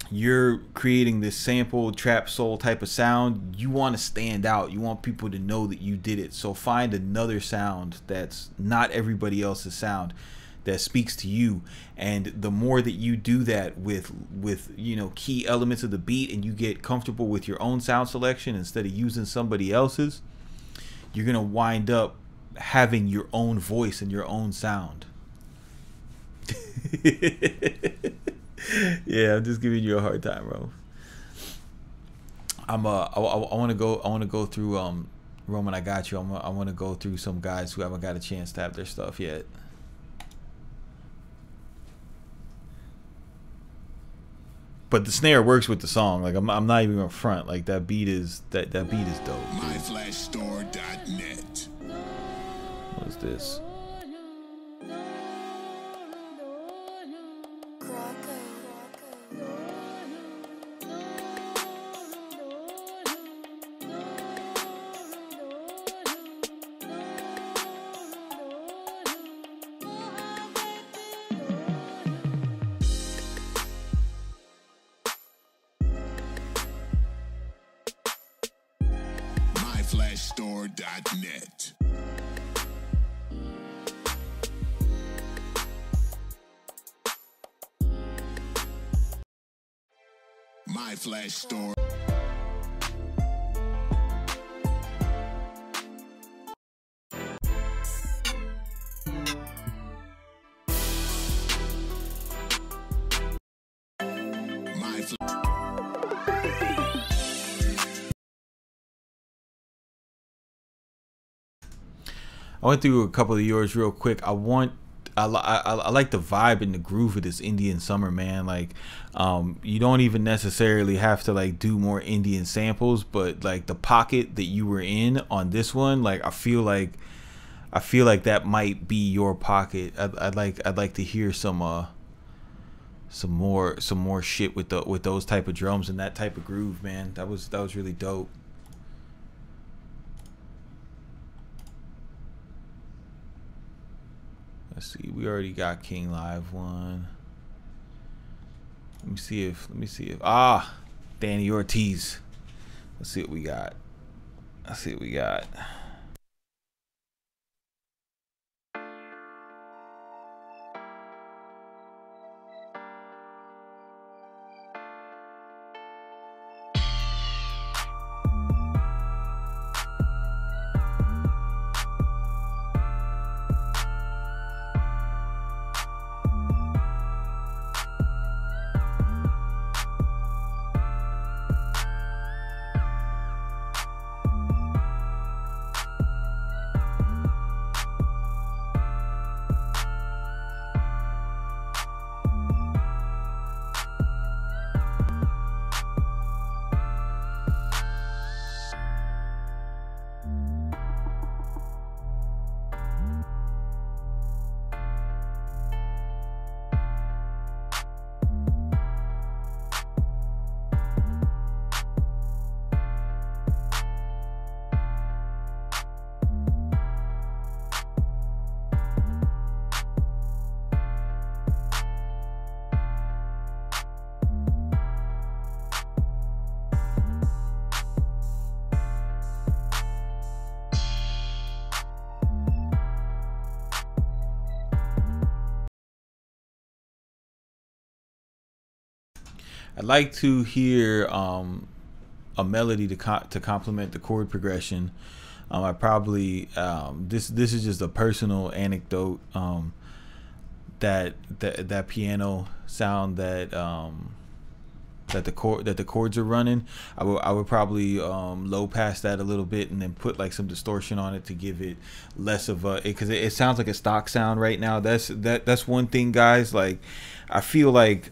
You're creating this sample trap soul type of sound. You want to stand out. You want people to know that you did it. So find another sound that's not everybody else's sound, that speaks to you. And the more that you do that with you know, key elements of the beat, and you get comfortable with your own sound selection instead of using somebody else's, you're gonna wind up having your own voice and your own sound. Yeah, I'm just giving you a hard time, bro. I want to go through Roman, I got you. I want to go through some guys who haven't got a chance to have their stuff yet. But the snare works with the song. Like I'm not even gonna front. Like that beat is that beat is dope. MyFlashStore.net. What is this? MyFlashStore.net. MyFlashStore. I went through a couple of yours real quick. I like the vibe and the groove of this Indian summer, man. Like, you don't even necessarily have to like do more Indian samples, but like the pocket that you were in on this one, like I feel like that might be your pocket. I'd like to hear some more shit with those type of drums and that type of groove, man. That was really dope. Let's see. We already got King Live one. Let me see if Danny Ortiz. Let's see what we got. Let's see what we got. I'd like to hear a melody to complement the chord progression. I probably this is just a personal anecdote. That piano sound that the chords are running, I would probably low pass that a little bit and then put like some distortion on it to give it less of a, because it sounds like a stock sound right now. That's one thing, guys. Like I feel like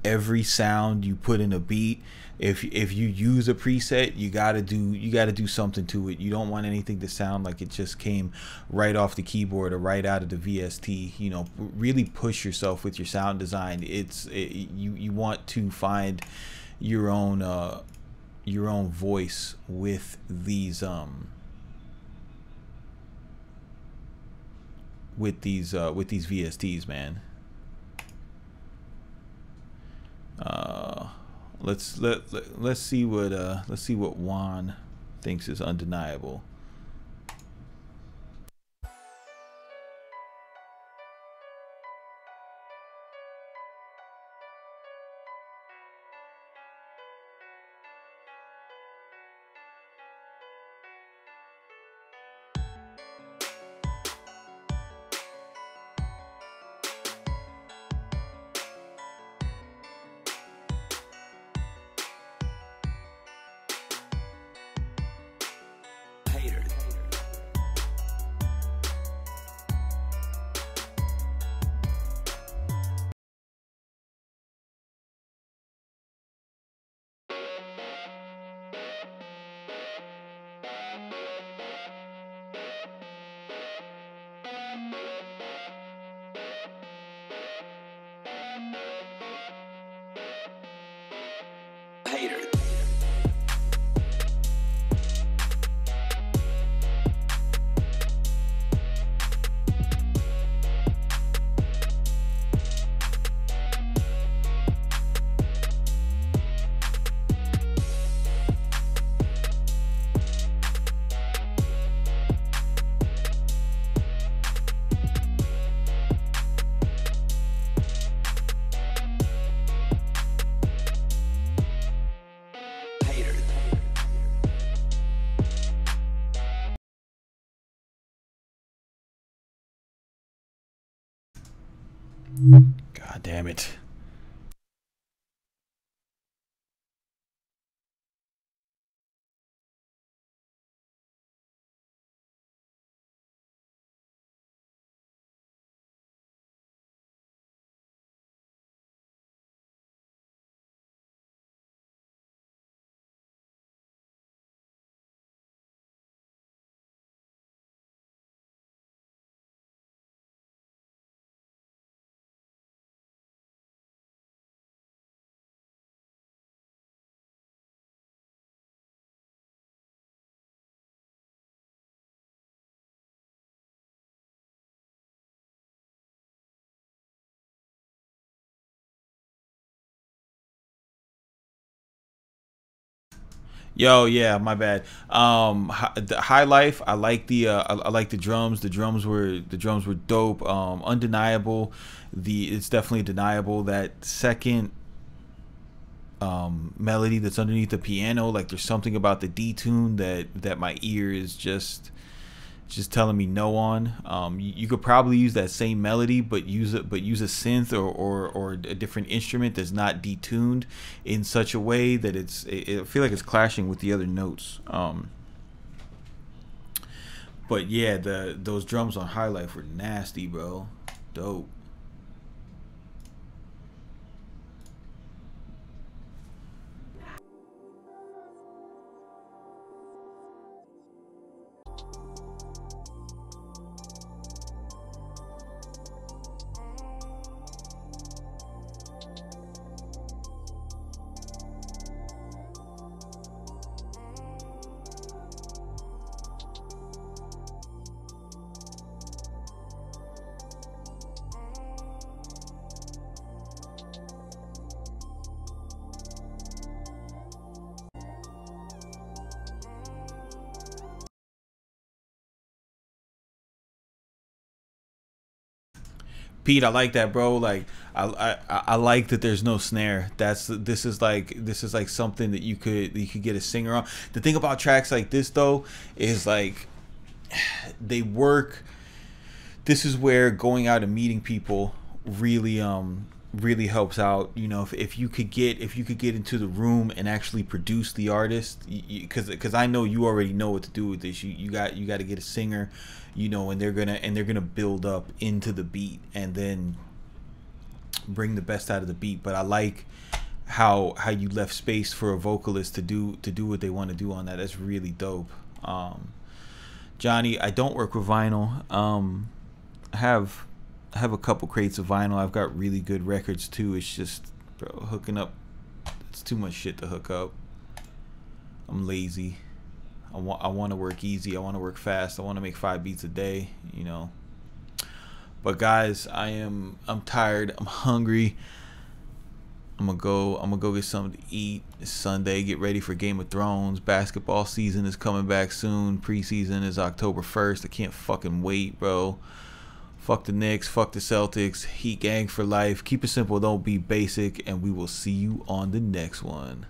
every sound you put in a beat, if you use a preset, you gotta do something to it. You don't want anything to sound like it just came right off the keyboard or right out of the VST. Really push yourself with your sound design. You want to find your own voice with these VSTs, man. Let's see what Juan thinks is undeniable. Hater. God damn it. Yo, yeah, my bad. The High Life. I like the drums. The drums were dope. Undeniable. It's definitely deniable that second melody that's underneath the piano. Like there's something about the detune that my ear is just telling me no on. You could probably use that same melody, but use a synth or a different instrument that's not detuned in such a way that I feel like it's clashing with the other notes. But yeah, those drums on High Life were nasty, bro. Dope. Pete, I like that, bro. Like, I like that there's no snare. This is like something that you could get a singer on. The thing about tracks like this though is like they work. This is where going out and meeting people really helps out. You know, if you could get into the room and actually produce the artist, because I know you already know what to do with this. You got to get a singer, you know, and they're gonna build up into the beat and then bring the best out of the beat. But I like how you left space for a vocalist to do what they want to do on that. That's really dope. Johnny, I don't work with vinyl. I have a couple crates of vinyl. I've got really good records too. It's just, bro, hooking up, it's too much shit to hook up. I'm lazy. I want to work easy. I want to work fast. I want to make 5 beats a day, you know. But guys, I'm tired. I'm hungry. I'm gonna go get something to eat. It's Sunday. Get ready for Game of Thrones. Basketball season is coming back soon. Preseason is October 1st. I can't fucking wait, bro. Fuck the Knicks, fuck the Celtics, Heat gang for life. Keep it simple, don't be basic, and we will see you on the next one.